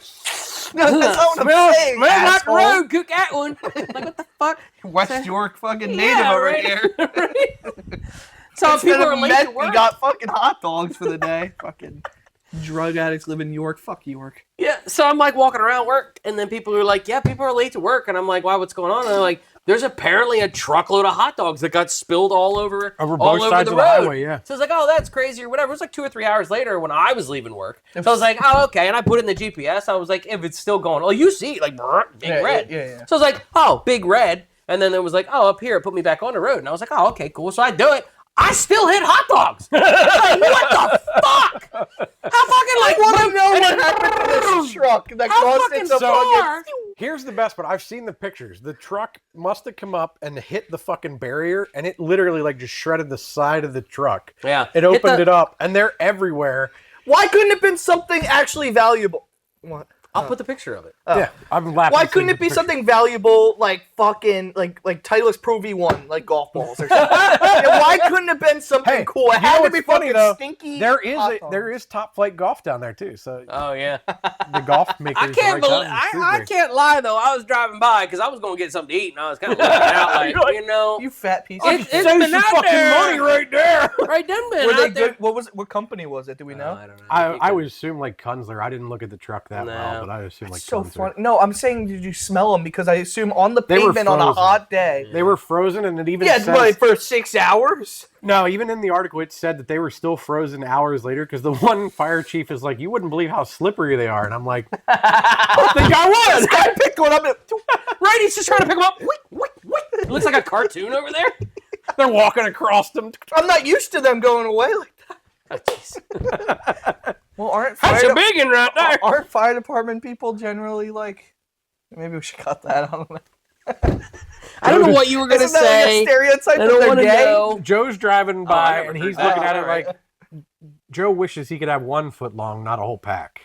No, that's not what I'm saying, Smell like the asshole. road. Cook that one. Like what the fuck? West York fucking native Yeah, over right. here. So Instead people of are late meth, to work. we got fucking hot dogs for the day. Fucking drug addicts live in York. Fuck York. Yeah, so I'm like walking around work, and then people are like, "Yeah, people are late to work," and I'm like, "Why? What's going on?" And they're like, "There's apparently a truckload of hot dogs that got spilled all over both sides the of the road." highway, yeah. So I was like, "Oh, that's crazy," or whatever. It was like 2 or 3 hours later when I was leaving work. So I was like, "Oh, okay," and I put it in the GPS. I was like, "If it's still going, oh, you see, like big Yeah, red." yeah. So I was like, "Oh, big red," and then it was like, "Oh, up here, it put me back on the road," and I was like, "Oh, okay, cool." So I do it. I still hit hot dogs. Like, what the fuck? How fucking like truck that How caused fucking it to far? Here's the best part. I've seen the pictures. The truck must have come up and hit the fucking barrier, and it literally like just shredded the side of the truck. Yeah. It opened it up, and they're everywhere. Why couldn't it have been something actually valuable? What? I'll put the picture of it. Yeah, I'm laughing. Why couldn't it be something valuable like fucking like Titleist Pro V1 like golf balls or something? Yeah, why couldn't it have been something cool? It had to be fucking stinky. There is top flight golf down there too. So Oh yeah. the golf makers. I can't believe. I can't lie though. I was driving by because I was going to get something to eat, and I was kind of looking out like, you know, You fat piece. It's of shit. been out fucking there. money right there. Right, done been Were they out there. good? What was it? What company was it? Do we know? I don't know. I would assume like Kunzler. I didn't look at the truck that No. well, but I assume like So Kunzler. funny. No, I'm saying, did you smell them? Because I assume on the They were pavement on a frozen. hot day. They were frozen, and it even Yeah, says, but for 6 hours. no, even in the article it said that they were still frozen hours later because the one fire chief is like, you wouldn't believe how slippery they are, and I'm like, I think I was. This guy picked one up. And, Right, he's just trying to pick him up. It looks like a cartoon over there. They're walking across them. I'm not used to them going away like that. Oh, jeez. Well, That's a big one right there. aren't fire department people generally like? Maybe we should cut that. I don't know. I don't know what you were gonna Isn't that like say. a stereotype I that don't they're want to gay? know. Joe's driving by, never and heard he's that. looking at it Alright. like, Joe wishes he could have 1 foot long, not a whole pack.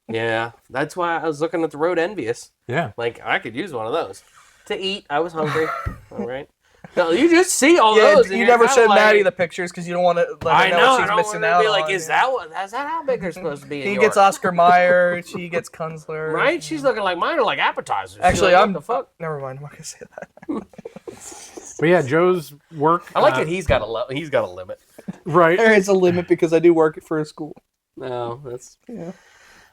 Yeah, that's why I was looking at the road envious. Yeah. Like I could use one of those to eat. I was hungry. All right. No, you just see all Yeah, those. and you you're never kinda showed like, Maddie the pictures because you don't want to let I her know, know. what I she's don't missing want to out be like, on. is that how big they're supposed to be? In He York? gets Oscar Mayer. She gets Kunzler. Right? She's looking like mine are like appetizers. She's Actually, like, I'm what the fuck. Never mind. I'm not gonna say that. But yeah, Joe's work. I like it. He's got a limit. Right. There is a limit because I do work for a school. No, that's Yeah.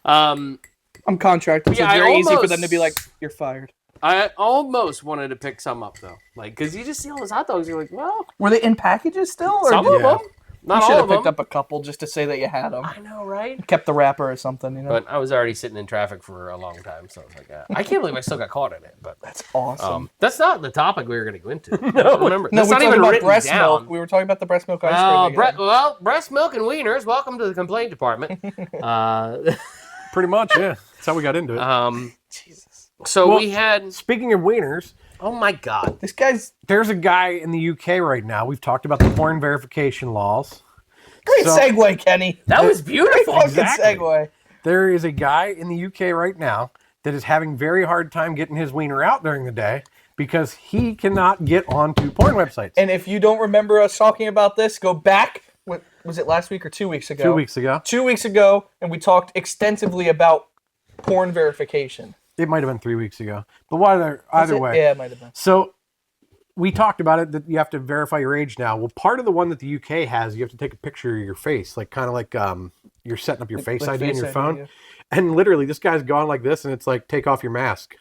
um. I'm contracted, so Yeah, it's I very easy for almost- them to be like, "You're fired." I almost wanted to pick some up though, like because you just see all those hot dogs. You're like, well, Were they in packages still? Or some did- of Yeah. them, You not should all have of picked them. up a couple just to say that you had them. I know, right? Kept the wrapper or something, you know. But I was already sitting in traffic for a long time, so I was like, I can't believe I still got caught in it. But That's awesome. that's not the topic we were going to go into. No, remember, No, that's we're not talking even about written breast down. milk. We were talking about the breast milk ice cream. again. Breast milk and wieners. Welcome to the complaint department. Pretty much, yeah. That's how we got into it. Jesus. So Well- we had. Speaking of wieners, Oh my God. This guy's there's a guy in the UK right now. We've talked about the porn verification laws. great So- segue, Kenny. That was beautiful. Fucking Exactly. segue. There is a guy in the UK right now that is having very hard time getting his wiener out during the day because he cannot get onto porn websites. And if you don't remember us talking about this, go back. What was it, last week or 2 weeks ago? 2 weeks ago. 2 weeks ago, and we talked extensively about porn verification. It might have been 3 weeks ago. But either way. Yeah, it might have been. So we talked about it that you have to verify your age now. Well, part of the one that the UK has, you have to take a picture of your face, like kind of like you're setting up your face Like ID in Face your ID, phone. yeah. And literally, this guy's gone like this, and it's like, take off your mask.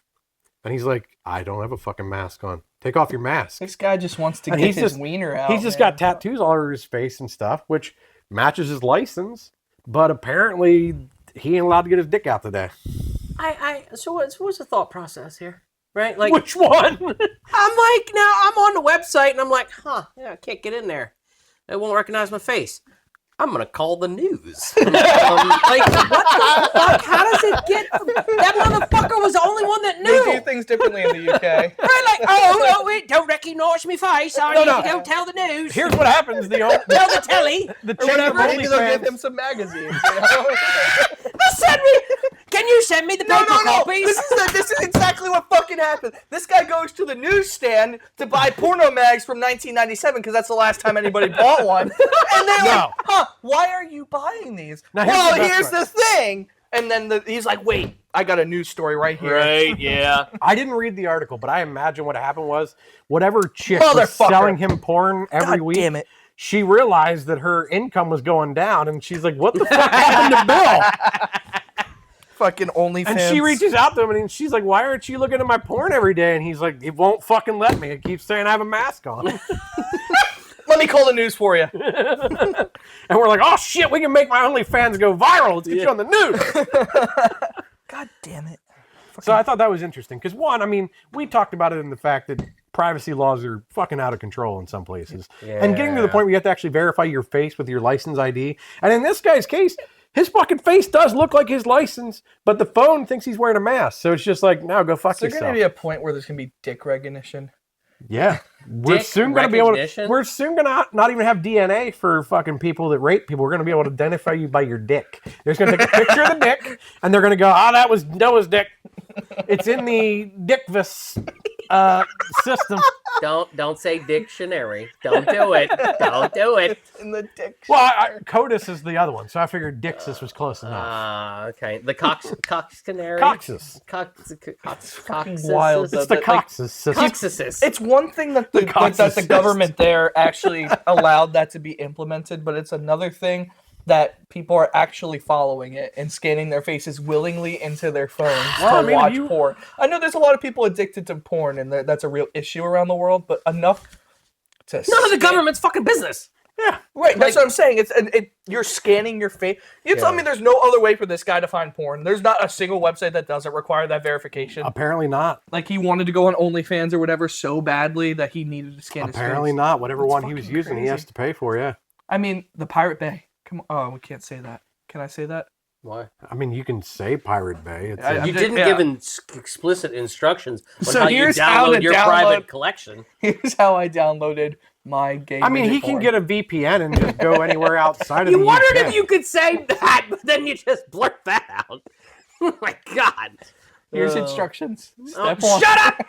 And he's like, I don't have a fucking mask on. Take off your mask. This guy just wants to And get he's his just- wiener out. He's just man. got tattoos all over his face and stuff, which matches his license. But apparently, he ain't allowed to get his dick out today. So what's the thought process here? Right? Like, Which one? I'm like, now I'm on the website and I'm like, yeah, I can't get in there. They won't recognize my face. I'm gonna call the news. Like, what the fuck? How does it get? That motherfucker was the only one that They knew. do things differently in the UK. Right? Like, oh, wait, don't recognize my face. I need no. to go tell the news. Here's what happens. tell the telly. the or chain of whatever. Maybe they'll give OnlyFans. him some magazines. You know? Send me. Can you send me the paper copies? This is exactly what fucking happened. This guy goes to the newsstand to buy porno mags from 1997 because that's the last time anybody bought one. And they're like, why are you buying these? Now, here's Well, the best here's part. the thing. And then he's like, wait, I got a news story right here. Right? Yeah. I didn't read the article, but I imagine what happened was whatever chick was Motherfucker. selling him porn every God week, damn it. she realized that her income was going down, and she's like, what the fuck happened to Bill? Fucking OnlyFans. And she reaches out to him, and she's like, why aren't you looking at my porn every day? And he's like, it won't fucking let me. It keeps saying I have a mask on. Let me call the news for you. And we're like, oh shit, we can make my OnlyFans go viral. Let's get you on the news. God damn it. So I thought that was interesting because one, I mean, we talked about it in the fact that privacy laws are fucking out of control in some places. And getting to the point where you have to actually verify your face with your license ID. And in this guy's case, his fucking face does look like his license, but the phone thinks he's wearing a mask. So it's just like, no, go fuck Is there yourself. going to be a point where there's going to be dick recognition? Yeah. We're Dick soon going to be able to, recognition? we're soon going to not even have DNA for fucking people that rape people. We're going to be able to identify you by your dick. They're just going to take a picture of the dick, and they're going to go, that was Noah's dick. It's in the Dickvis system. Don't say dictionary. Don't do it. Don't do it. In the dick. Well, CODIS is the other one, so I figured Dixis was close enough. Okay. The Coxcanary. Coxus. Coxus. Wild. It's the Coxus system. Coxus. It's one thing that the government there actually allowed that to be implemented, but it's another thing that people are actually following it and scanning their faces willingly into their phones to watch porn. I know there's a lot of people addicted to porn, and that's a real issue around the world, but enough to None of the government's fucking business. Yeah. Right, that's what I'm saying. You're scanning your face. You tell me there's no other way for this guy to find porn. There's not a single website that doesn't require that verification. Apparently not. Like he wanted to go on OnlyFans or whatever so badly that he needed to scan his face. Apparently not. Whatever one he was fucking using, he has crazy. to pay for, yeah. I mean, the Pirate Bay. Come on. Oh, we can't say that. Can I say that? Why? I mean, you can say Pirate Bay. It's I- You Yeah. didn't give explicit instructions on So how you here's how to download your download- private collection. Here's how I downloaded my gay. I mean, he midget can porn. get a VPN and just go anywhere outside of You the wondered UK. if you could say that, but then you just blurt that out. Oh my god. Here's instructions. Oh, Step one. shut up!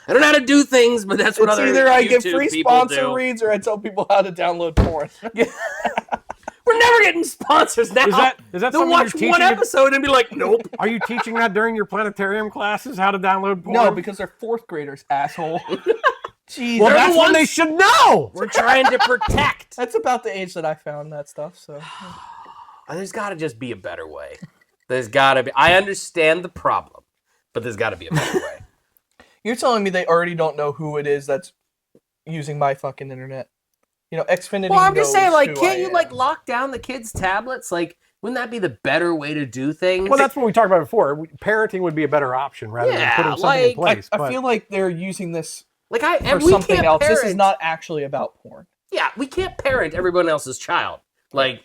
I don't know how to do things, but that's what It's other either I YouTube give free people sponsor do. reads or I tell people how to download porn. We're never getting sponsors now. Is that They'll something watch you're teaching? one episode and be like, nope. Are you teaching that during your planetarium classes, how to download porn? No, because they're fourth graders, asshole. Jeez, well, they're that's the when they ones- should know. We're trying to protect. that's about the age that I found that stuff. So There's got to just be a better way. There's got to be. I understand the problem, but there's got to be a better way. you're telling me they already don't know who it is that's using my fucking internet? You know, Xfinity. Well, I'm just saying, knows like, who can't I you am. like lock down the kids' tablets? Like, wouldn't that be the better way to do things? Well, that's what we talked about before. Parenting would be a better option rather than Yeah, putting something in like, place. I but- feel like they're using this like for and we something can't else. Parent, This is not actually about porn. Yeah, we can't parent everyone else's child. Like,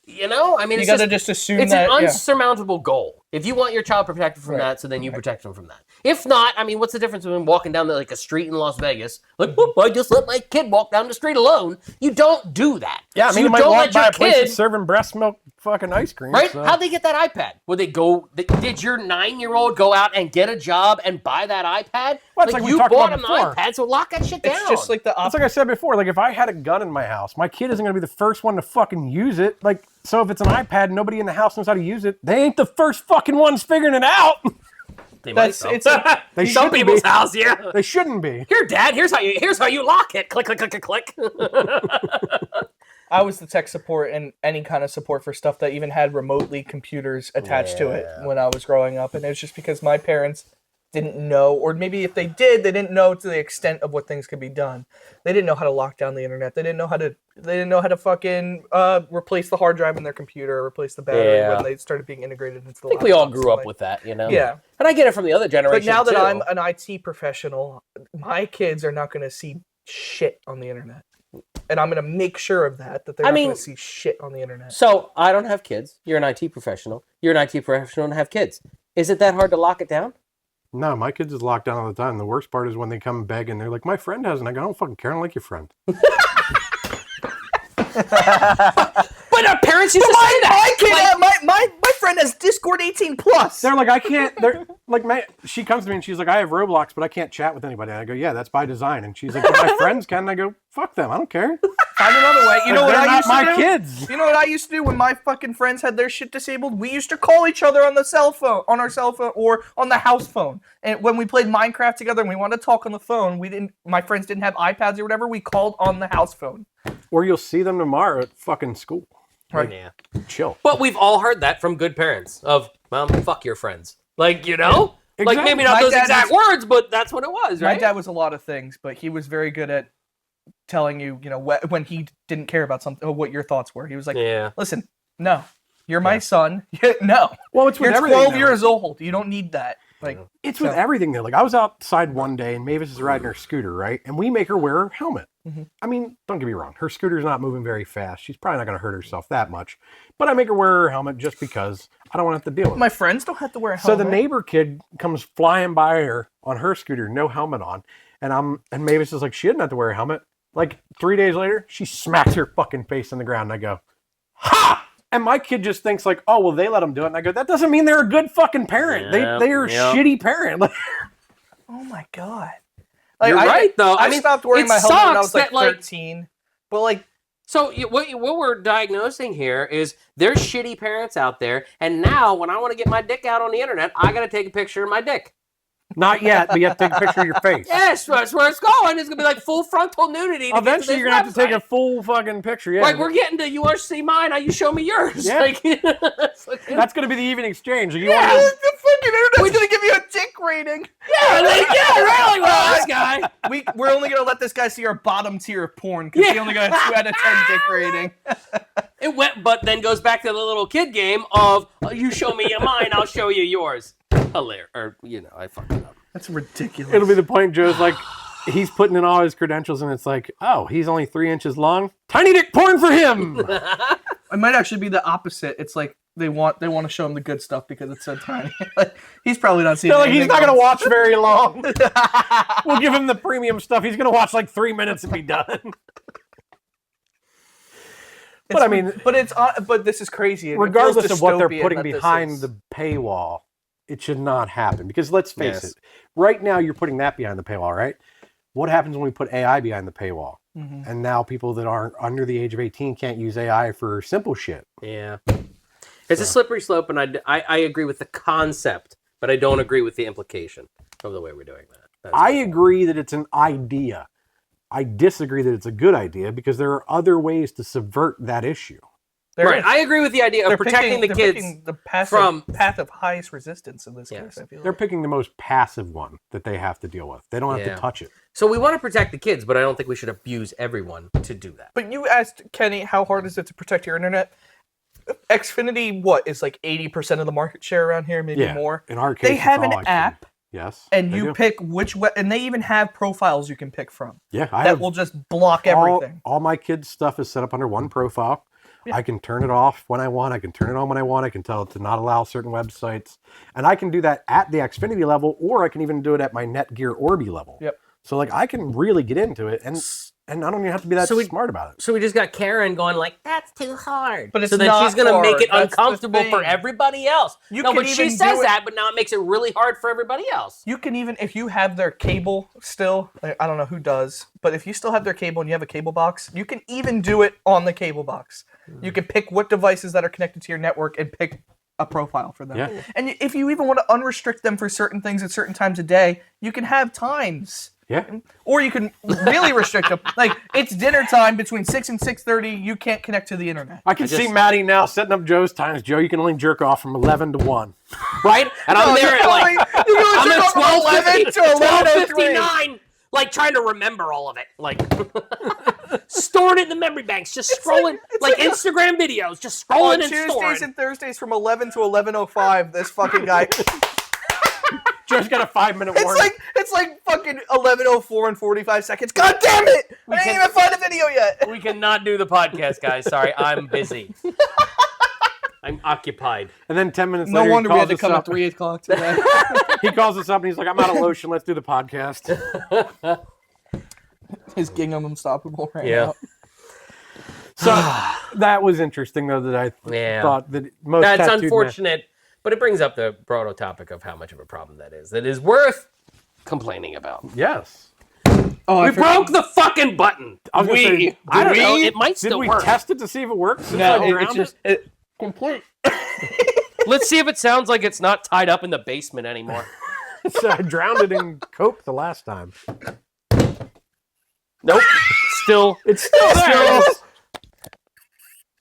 you know, I mean, You it's gotta just, just assume it's that. an yeah. unsurmountable goal. If you want your child protected from Right. that, so then you protect them from that. If not, I mean, what's the difference between walking down like a street in Las Vegas? Like, whoop, I just let my kid walk down the street alone. You don't do that. yeah, I So mean, you you might don't walk let by your a place kid, that's serving breast milk fucking ice cream. right? So. How'd they get that iPad? Would they go? Did your 9-year-old go out and get a job and buy that iPad? Well, it's like we you talked bought about him the before. iPad, so lock that shit down. It's just like the It's like I said before, like if I had a gun in my house, my kid isn't going to be the first one to fucking use it. Like, so if it's an iPad and nobody in the house knows how to use it, they ain't the first fucking ones figuring it out. They might, that's though. it's a, They Some shouldn't people's be. house, yeah. They shouldn't be. Here, Dad. Here's how you lock it. Click, click, click, click, click. I was the tech support and any kind of support for stuff that even had remotely computers attached to it when I was growing up, and it was just because my parents didn't know, or maybe if they did, they didn't know to the extent of what things could be done. They didn't know how to lock down the internet. They didn't know how to fucking replace the hard drive in their computer, or replace the battery when they started being integrated into the I think we all grew up with that, you know? Yeah. And I get it from the other generation, But now that too. I'm an IT professional, my kids are not going to see shit on the internet. And I'm going to make sure of that they're not going to see shit on the internet. So, I don't have kids. You're an IT professional. You're an IT professional and have kids. Is it that hard to lock it down? No, my kids is locked down all the time. The worst part is when they come begging. They're like, my friend hasn't. I go, I don't fucking care. I don't like your friend. But our parents used to say that. My kid, my friend has Discord 18 plus. They're like, I can't. They're like, she comes to me and she's like, I have Roblox, but I can't chat with anybody. And I go, yeah, that's by design. And she's like, but my friends can. And I go, fuck them. I don't care. Find another way. You know what They're I not used to my do? kids. You know what I used to do when my fucking friends had their shit disabled? We used to call each other on the cell phone, on our cell phone, or on the house phone. And when we played Minecraft together and we wanted to talk on the phone, my friends didn't have iPads or whatever, we called on the house phone. Or you'll see them tomorrow at fucking school. Right. Yeah. Chill. But we've all heard that from good parents of, well, fuck your friends. Like, you know? Yeah, Like, exactly. maybe not My those dad exact words, but that's what it was, My right? dad was a lot of things, but he was very good at telling you, you know, when he didn't care about something, what your thoughts were. He was like, Yeah. listen, no, you're my son. No. Well, it's with You're everything 12 now. years old. You don't need that. Like, It's with everything though. Like I was outside one day and Mavis is riding her scooter, right? And we make her wear her helmet. I mean, don't get me wrong. Her scooter's not moving very fast. She's probably not going to hurt herself that much. But I make her wear her helmet just because I don't want to have to deal with it. my friends don't have to wear a So helmet. the neighbor kid comes flying by her on her scooter, no helmet on. And Mavis is like, she didn't have to wear a helmet. Like 3 days later, she smacks her fucking face on the ground. And I go, ha! And my kid just thinks like, oh, well, they let them do it. And I go, that doesn't mean they're a good fucking parent. They are a shitty parent. Like, Oh my god. Like, You're right, though. I mean, stopped wearing it my helmet when I was sucks like that, 13. But like, So what we're diagnosing here is there's shitty parents out there, and now when I want to get my dick out on the internet, I got to take a picture of my dick. not yet, but you have to take a picture of your face. Yes, that's where it's going. It's gonna be like full frontal nudity. Eventually, you're going to have to take a full fucking picture. Yeah. Like we're getting to you want to see mine, now you show me yours. Yeah. Like, That's going to be the even exchange. You yeah, want the fucking internet's gonna give you a dick rating. yeah, like, yeah, really. Well, this guy. We're only gonna let this guy see our bottom tier of porn because he only got a 2 out of 10 dick rating. It went, but then goes back to the little kid game of you show me mine, I'll show you yours. Hilarious, or I fucked it up. That's ridiculous. It'll be the point Joe's like, he's putting in all his credentials and it's like, oh, he's only 3 inches long. Tiny dick porn for him. It might actually be the opposite. It's like they want to show him the good stuff because it's so tiny. Like, he's probably not seeing. They're like, he's not going to watch very long. to. We'll give him the premium stuff. He's going to watch like 3 minutes and be done. But I mean, but this is crazy. Regardless of what they're dystopian putting that this behind is. the paywall, it should not happen. Because let's face Yes. it, right now you're putting that behind the paywall, right? What happens when we put AI behind the paywall? And now people that aren't under the age of 18 can't use AI for simple shit. Yeah, it's a slippery slope, and I agree with the concept, but I don't agree with the implication of the way we're doing that. That's I agree that it's an idea. I disagree that it's a good idea because there are other ways to subvert that issue. right. I agree with the idea of protecting the kids picking the path from path of highest resistance in this Yes. case. I feel They're like. picking the most passive one that they have to deal with. They don't have Yeah. to touch it. So we want to protect the kids, but I don't think we should abuse everyone to do that. But you asked Kenny, how hard is it to protect your internet? Xfinity, what is like 80% of the market share around here, maybe Yeah. more. In our case, They have it's an all app, Yes. and they you do. pick which and they even have profiles you can pick from Yeah, I that have will just block everything. all my kids' stuff is set up under one profile. Yeah. I can turn it off when I want. I can turn it on when I want. I can tell it to not allow certain websites. And I can do that at the Xfinity level, or I can even do it at my Netgear Orbi level. Yep. So like I can really get into it, and I don't even have to be that smart about it. So we just got Karen going like, that's too hard. But it's so then not she's going to make hard. it That's the uncomfortable for thing. everybody else. You no, can but she even says do it- that, but now it makes it really hard for everybody else. You can even, if you have their cable still, like, I don't know who does, but if you still have their cable and you have a cable box, you can even do it on the cable box. You can pick what devices that are connected to your network and pick a profile for them. Yeah. And if you even want to unrestrict them for certain things at certain times a day, you can have times. Yeah. Or you can really restrict them. Like, it's dinner time between 6 and 6:30, you can't connect to the internet. I can see Maddie now setting up Joe's times. Joe, you can only jerk off from 11 to 1. Right? And I'm there at like, you can I'm only at turn on from 11 to 11:03. 12:59. Like trying to remember all of it. Like storing it in the memory banks, just scrolling like Instagram videos, just scrolling On and Tuesdays storing. and Thursdays from 11 to 11:05, this fucking guy. Joe's got a 5-minute warning. It's like fucking 11:04 and 45 seconds. God damn it! I didn't even find a video yet. We cannot do the podcast, guys. Sorry, I'm busy. I'm occupied. And then 10 minutes No later, wonder he we calls had to us come up. at 3 o'clock today. He calls us up and he's like, I'm out of lotion. Let's do the podcast. His gingham unstoppable right Yeah. now. So that was interesting, though, that I Yeah. thought that most That's tattooed men- unfortunate, but it brings up the broader topic of how much of a problem that is worth complaining about. Yes. Oh, We broke the fucking button. I was gonna say, I don't know. we- It might Did still we work. test it to see if it works? Since No, I it's drowned just it? Let's see if it sounds like it's not tied up in the basement anymore. So I drowned it in Coke the last time. Nope. Still, It's still there.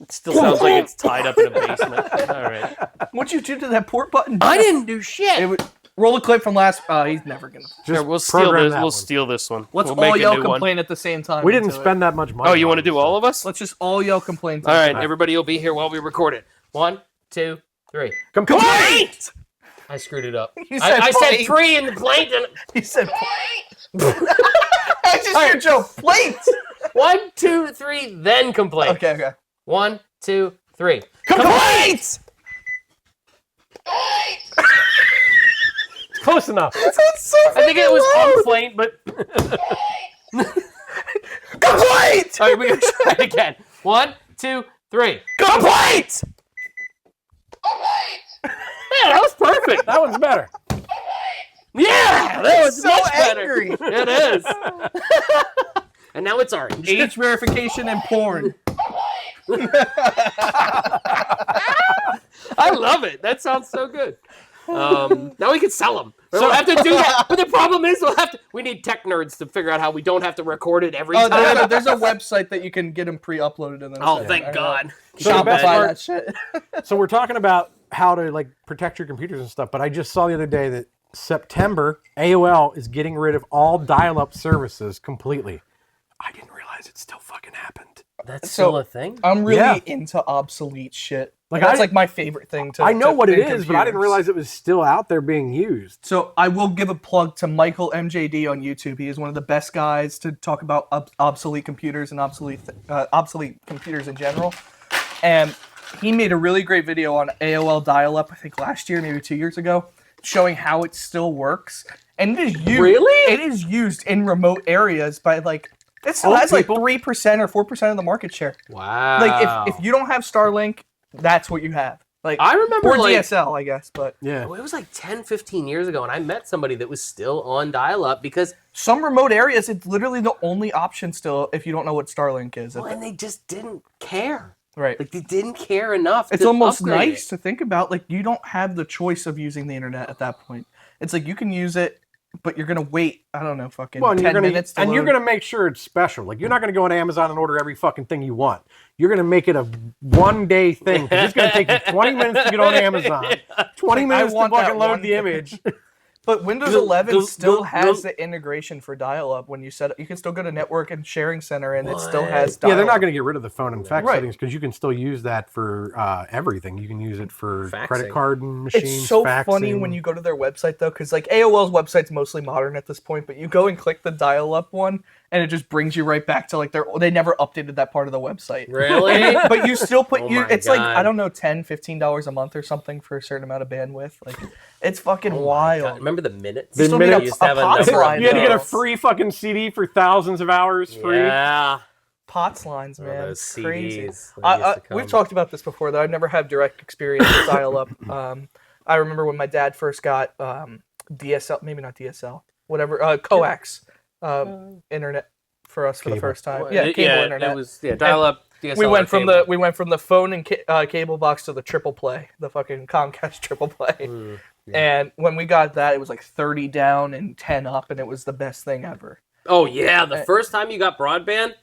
it still sounds like it's tied up in a basement. All right. What'd you do to that port button? I didn't do shit. Roll a clip from last. He's never gonna. Just Here, we'll steal program this. that We'll one. steal this one. Let's we'll all make a yell new one. complain at the same time. We didn't into it. spend that much money. Oh, you on want to it, do all of us? Let's just all yell complain. All right, everybody will be here while we record it. 1, 2, 3. Complaint! I screwed it up. You said I said plate. 3 in the plate. And... He said I just hear Joe, plate! 1, 2, 3, then complaint. Okay. 1, 2, 3. Complaint! It's close enough. That's so I think it was loud. complaint, but... Complaint! All right, we're going to try it again. 1, 2, 3. Complaint! Yeah, that was perfect. That one's better. Yeah, that was so much angry. better. It is. And now it's orange. Age verification and porn. I love it. That sounds so good. Now we can sell them. We'll have to do that. But the problem is we need tech nerds to figure out how we don't have to record it every time. There's a website that you can get them pre-uploaded and then Oh, send. thank God. So the best Shopify part- that shit. So we're talking about how to like protect your computers and stuff, but I just saw the other day that September, AOL is getting rid of all dial-up services completely. I didn't realize it still fucking happened. That's So- still a thing? I'm really Yeah. into obsolete shit. Like, That's I- like my favorite thing to I know to- what it in is, but I didn't computers. realize it was still out there being used. So I will give a plug to Michael MJD on YouTube. He is one of the best guys to talk about obsolete computers and obsolete computers in general. And he made a really great video on AOL dial-up, I think last year, maybe 2 years ago, showing how it still works. And it is used. Really? It is used in remote areas by like it still Old has like people. 3% or 4% of the market share. Wow. Like if you don't have Starlink, that's what you have. Like I remember or like... DSL, I guess, but Yeah. It was like 10, 15 years ago, and I met somebody that was still on dial-up because... some remote areas, it's literally the only option still if you don't know what Starlink is. Well, and they just didn't care. Right. Like, they didn't care enough It's to almost upgrade nice to think about. Like, you don't have the choice of using the internet at that point. It's like you can use it, but you're going to wait, I don't know, fucking Well, and 10 minutes to you're load. gonna make sure it's special. Like you're not gonna go on Amazon and order every fucking thing you want. You're gonna make it a one-day thing. 'Cause it's gonna take you 20 minutes to get on Amazon, 20 minutes to want that fucking load one the thing. image. But Windows Gl- 11 gl- still gl- has gl- the integration for dial-up when you set it. You can still go to Network and Sharing Center, and it still What? has Yeah, dial-up. they're not gonna get rid of the phone and fax Right. settings because you can still use that for everything. You can use it for Faxing. credit card machines. It's so faxing. funny when you go to their website, though, because like AOL's website's mostly modern at this point, but you go and click the dial-up one, and it just brings you right back to like they never updated that part of the website. Really? But you still put Oh you. my It's like God. I don't know, $10-15 a month or something for a certain amount of bandwidth. Like it's fucking Oh my wild. God. Remember the minutes? The You still need minutes- You used to have a POTS number of line, You had to get a though. free fucking CD for thousands of hours free. Yeah. POTS lines, Oh, man. those It's crazy. CDs that used to We've come. talked about this before, though. I've never had direct experience with dial-up. I remember when my dad first got DSL, maybe not DSL, whatever, coax internet for us for the Cable. first time. Well, Yeah, cable internet. It was dial-up. DSL we went or from cable. the phone and cable box to the triple play, the fucking Comcast triple play. Mm, And when we got that, it was like 30 down and 10 up, and it was the best thing ever. Oh yeah, the first time you got broadband,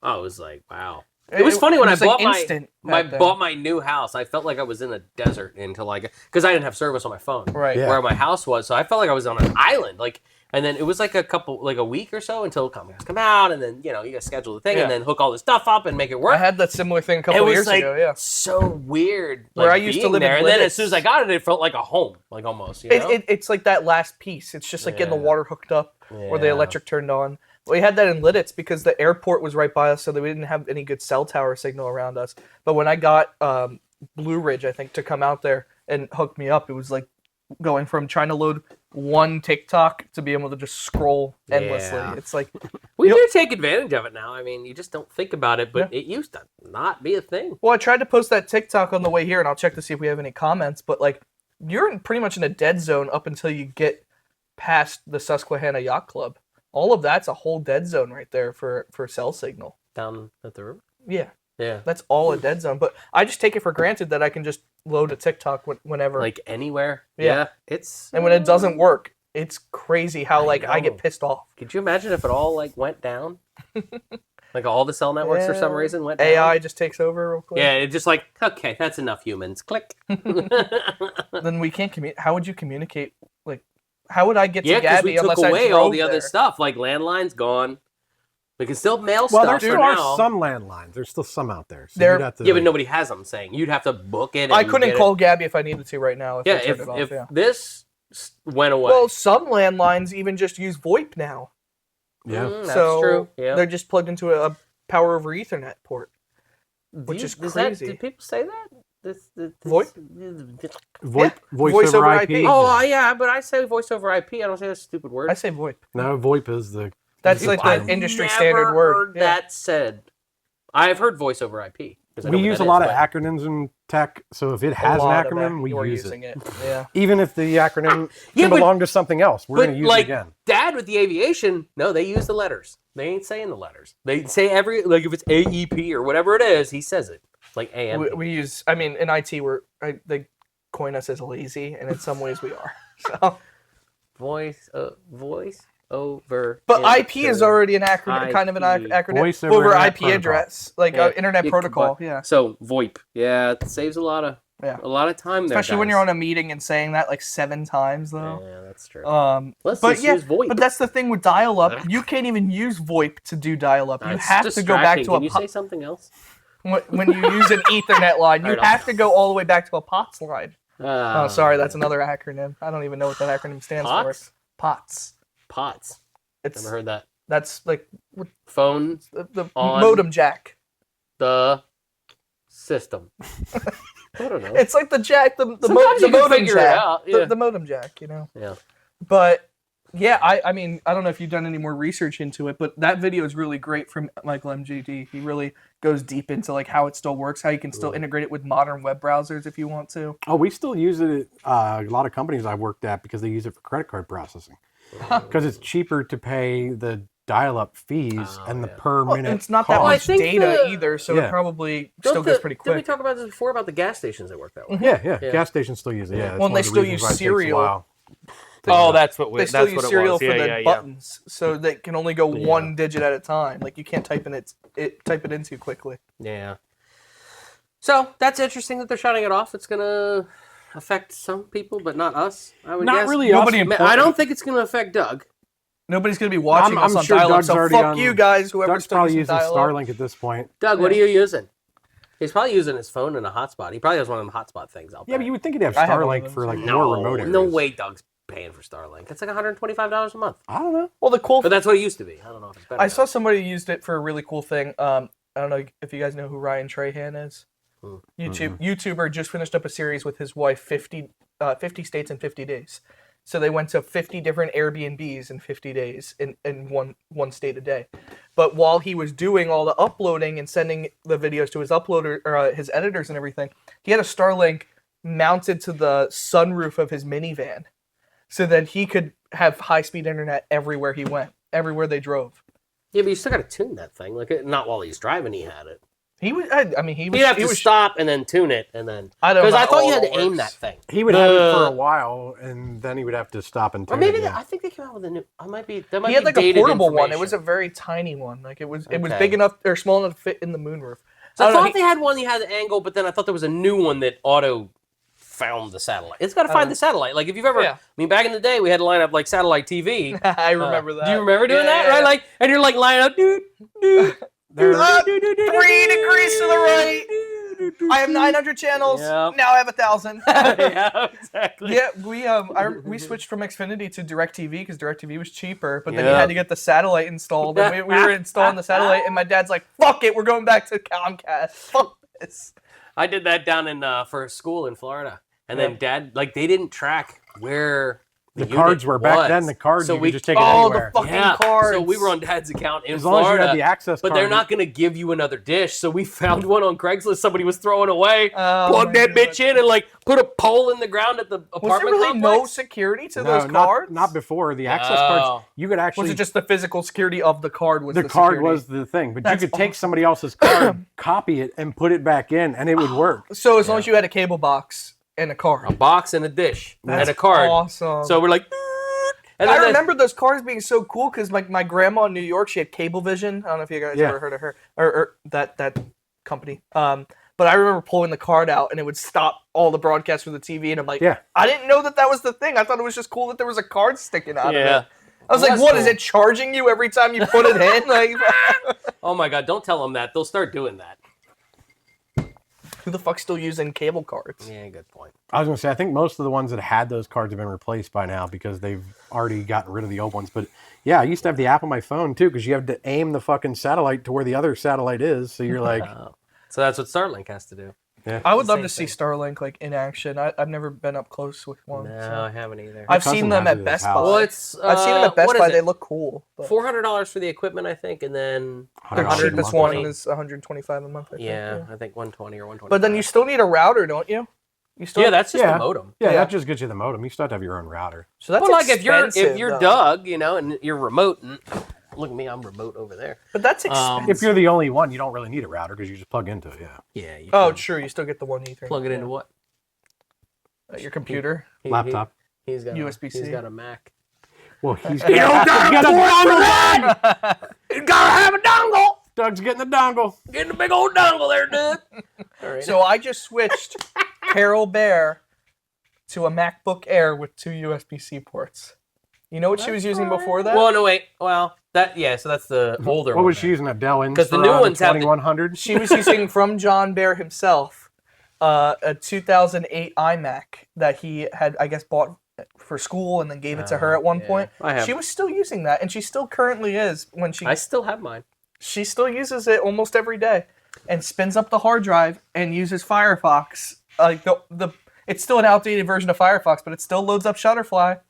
I was like, wow. It was funny when I was, like, bought instant back then. my new house. I felt like I was in a desert until like because I didn't have service on my phone Right. Yeah. where my house was, so I felt like I was on an island. Like, and then it was like a week or so until Comcast come out, and then you gotta schedule the thing Yeah. and then hook all the stuff up and make it work. I had that similar thing a it couple was years like ago. Yeah. so weird. Where like, I used to being live in there, and then as Lidditz. soon as I got it, it felt like a home, like almost. You know? It's like that last piece. It's just like getting the Yeah. water hooked up or the Yeah. electric turned on. We had that in Lidditz because the airport was right by us, so that we didn't have any good cell tower signal around us. But when I got Blue Ridge, I think, to come out there and hook me up, it was like going from trying to load one TikTok to be able to just scroll endlessly. Yeah. It's like We You do take advantage of it now. I mean, you just don't think about it, but Yeah. it used to not be a thing. well, I tried to post that TikTok on the way here, and I'll check to see if we have any comments. But like, you're pretty much in a dead zone up until you get past the Susquehanna Yacht Club. All of that's a whole dead zone right there for cell signal. Down at the river. Yeah, Yeah. that's all a dead zone. But I just take it for granted that I can just load a TikTok whenever. Like anywhere. Yeah. It's And when it doesn't work, it's crazy how I I get know. pissed off. Could you imagine if it all like went down? Like all the cell networks for some Yeah. reason went down? AI just takes over real quick. Yeah, it's just like, okay, that's enough humans. Click. Then we can't communicate. How would you communicate? Like, how would I get Yeah, to because Gabby we took unless I away drove all the other there? stuff. Like landlines gone. We can still mail Well, stuff there for still are now. some landlines. There's still some out there. So There- you'd have to, Yeah, but nobody has them. Saying you'd have to book it. I and couldn't get call It. Gabby if I needed to right now. If Yeah, I turned it off, if yeah. this went away. Well, some landlines even just use VoIP now. yeah. That's so true. Yeah. they're just plugged into a power over Ethernet port. Which is crazy. Did people say that? VoIP? VoIP, Yeah, voice over IP. Oh, yeah, but I say voice over IP. I don't say that stupid word. I say VoIP. No, VoIP is the. That's is like term. the industry Never standard word. heard Yeah. that said. I've heard voice over IP. 'cause I know We what use that a lot is, of but- acronyms in tech, so if it A has an lot of acronym, we you're use using it. it. Yeah. Even if the acronym Yeah, can but- belong to something else, we're But going to use like it again. Dad with the aviation, no, they use the letters. They ain't saying the letters. They say like if it's AEP or whatever it is, he says it. Like AM. We use. I mean, in IT, they coin us as lazy, and in some ways we are. So, voice over. but IP is already an acronym, IP. kind of an acronym Voice over over Internet IP Protocol. address, like Yeah. internet Yeah, protocol. but- Yeah. So VoIP, yeah, it saves a lot of time there. Especially when guys. you're on a meeting and saying that like 7 times though. Yeah, that's true. Let's But just yeah, use VoIP. but that's the thing with dial-up. You can't even use VoIP to do dial-up. You It's have to go back distracting. to Can a you say something else? when you use an Ethernet line. You Alright, have to go all the way back to a POTS line. Oh, Oh, sorry, that's another acronym. I don't even know what that acronym stands POTS? for. POTS. POTS. It's Never heard that. that's like Phone the On- modem jack. the system. I don't know. It's like the jack, the Sometimes you can modem figure it jack, out, yeah. the modem jack. You know. Yeah. But yeah, I mean, I don't know if you've done any more research into it, but that video is really great from Michael MGD. He really goes deep into like how it still works, how you can still integrate it with modern web browsers if you want to. Oh, we still use it at a lot of companies I've worked at because they use it for credit card processing. Because it's cheaper to pay the dial-up fees and the per Well, minute it's not cost. that I much think data the- either, so Yeah. it probably Don't still goes pretty Didn't we quick. talk about this before about the gas stations that work that way? Yeah, Yeah. gas stations still use it. Yeah, that's Well, one they of the still reasons use why it takes a serial. while. Oh, that's what They still use serial for the Yeah. buttons, so they can only go one digit at a time. Like you can't type it in too quickly. Yeah. So that's interesting that they're shutting it off. It's gonna affect some people, but not us. I would Not guess. really Nobody us. Man, I don't think it's gonna affect Doug. Nobody's gonna be watching I'm us on sure dial-up, Doug's so already fuck on- you guys. Whoever's Doug's still probably using using dial-up. Starlink at this point. Doug, what are you using? He's probably using his phone and a hotspot. He probably has one of them hotspot things out there. Yeah, but you would think he'd have I have one of Starlink those. for like no, more remote areas. no way Doug's paying for Starlink. It's like $125 a month. I don't know. Well, the cool. But that's what it used to be. I don't know if it's better. I now. saw somebody used it for a really cool thing. I don't know if you guys know who Ryan Trahan is. YouTuber just finished up a series with his wife, 50 states in 50 days. So they went to 50 different Airbnbs in 50 days in one state a day. But while he was doing all the uploading and sending the videos to his uploader or his editors and everything, he had a Starlink mounted to the sunroof of his minivan, so that he could have high-speed internet everywhere he went, everywhere they drove. Yeah, but you still got to tune that thing. Like, not while he's driving, he had it. He was. I mean, he was. He'd have he to was, stop and then tune it, and then I don't know. because I thought you had how to it aim works. that thing. He would have it for a while, and then he would have to stop and Or tune maybe it. I think they came out with a new. I might be. That might He had be like a dated portable one. It was a information. very tiny one. Like it was Okay. big enough or small enough to fit in the moonroof. So I don't know, thought they had one you had the angle, but then I thought there was a new one that auto found the satellite. It's got to find the satellite. Like if you've ever, Yeah. I mean, back in the day we had to line up like satellite TV. I remember that. Do you remember doing Yeah, that? Right, like, and you're like lining up, dude. 3 degrees to the right. I have 900 channels. Yep. Now I have 1,000. Yeah, exactly. Yeah, we switched from Xfinity to DirecTV because DirecTV was cheaper, but then you Yeah. had to get the satellite installed, and we were installing the satellite, and my dad's like, "Fuck it, we're going back to Comcast. Fuck this." I did that down in for school in Florida, and then Dad, like, they didn't track where The unit cards were back was. then. The cards So you we could just take it Oh, anywhere. the fucking Yeah, cards. so we were on Dad's account in As long Florida. as you had the access But card. they're not going to give you another dish, so we found one on Craigslist somebody was throwing away. Oh Plug my that God. bitch in and like put a pole in the ground at the Was there apartment really complex. no security to No, those cards? not before the access No. cards. You could actually. Was it just the physical security of the card? Was the the card security? was the thing, but That's you could take somebody else's card, copy it, and put it back in, and it would work. So as long as you had a cable box and a card. A box and a dish That's and a card. awesome. So we're like, and I then remember those cards being so cool because my grandma in New York, she had Cablevision. I don't know if you guys Yeah. ever heard of her or that company. But I remember pulling the card out and it would stop all the broadcasts from the TV. And I'm like, Yeah. I didn't know that was the thing. I thought it was just cool that there was a card sticking out of yeah. it. I was like, what, is it charging you every time you put it in? Like, Oh my god, don't tell them that. They'll start doing that. who the fuck's still using cable cards? Yeah, good point. I was going to say, I think most of the ones that had those cards have been replaced by now because they've already gotten rid of the old ones. But yeah, I used to have the app on my phone too because you have to aim the fucking satellite to where the other satellite is. So you're like, So that's what Starlink has to do. yeah. I would love Same to see thing. Starlink like in action. I've never been up close with one. No, so. I haven't either. I've cousin seen them has at it at Best his house. Buy. Well, it's I've seen them at Best what Buy. is They it? look cool. But $400 for the equipment, I think, and then the $100 cheapest a month. one is 125 a month. I think, yeah, I think 120 or 120. But then you still need a router, don't you? You still yeah, that's just Yeah. a modem. Yeah, Yeah. that just gets you the modem. You still have to have your own router. So that's Well, like if expensive, you're though. Doug, you know, and you're remote, and look at me, I'm remote over there. But that's expensive. If you're the only one, you don't really need a router because you just plug into it. Yeah. Yeah. You Oh, can true. You still get the one Ethernet. plug it into yeah. what? Your computer. Laptop. He's got USB-C. He's got a Mac. Well, he's got a dongle. You gotta have a dongle. Doug's getting the dongle. Getting a big old dongle there, Doug. All right. So I just switched Carol Bear to a MacBook Air with 2 USB-C ports. You know what she was using before that? Well, no, wait. Well, so that's the older What one. was she then. using? A Dell Inspiron 'Cause the new ones have the- 2100? She was using from John Bear himself a 2008 iMac that he had, I guess, bought for school and then gave it to her at one yeah. point. I have- She was still using that, and she still currently is. When I still have mine. she still uses it almost every day, and spins up the hard drive and uses Firefox. Like it's still an outdated version of Firefox, but it still loads up Shutterfly.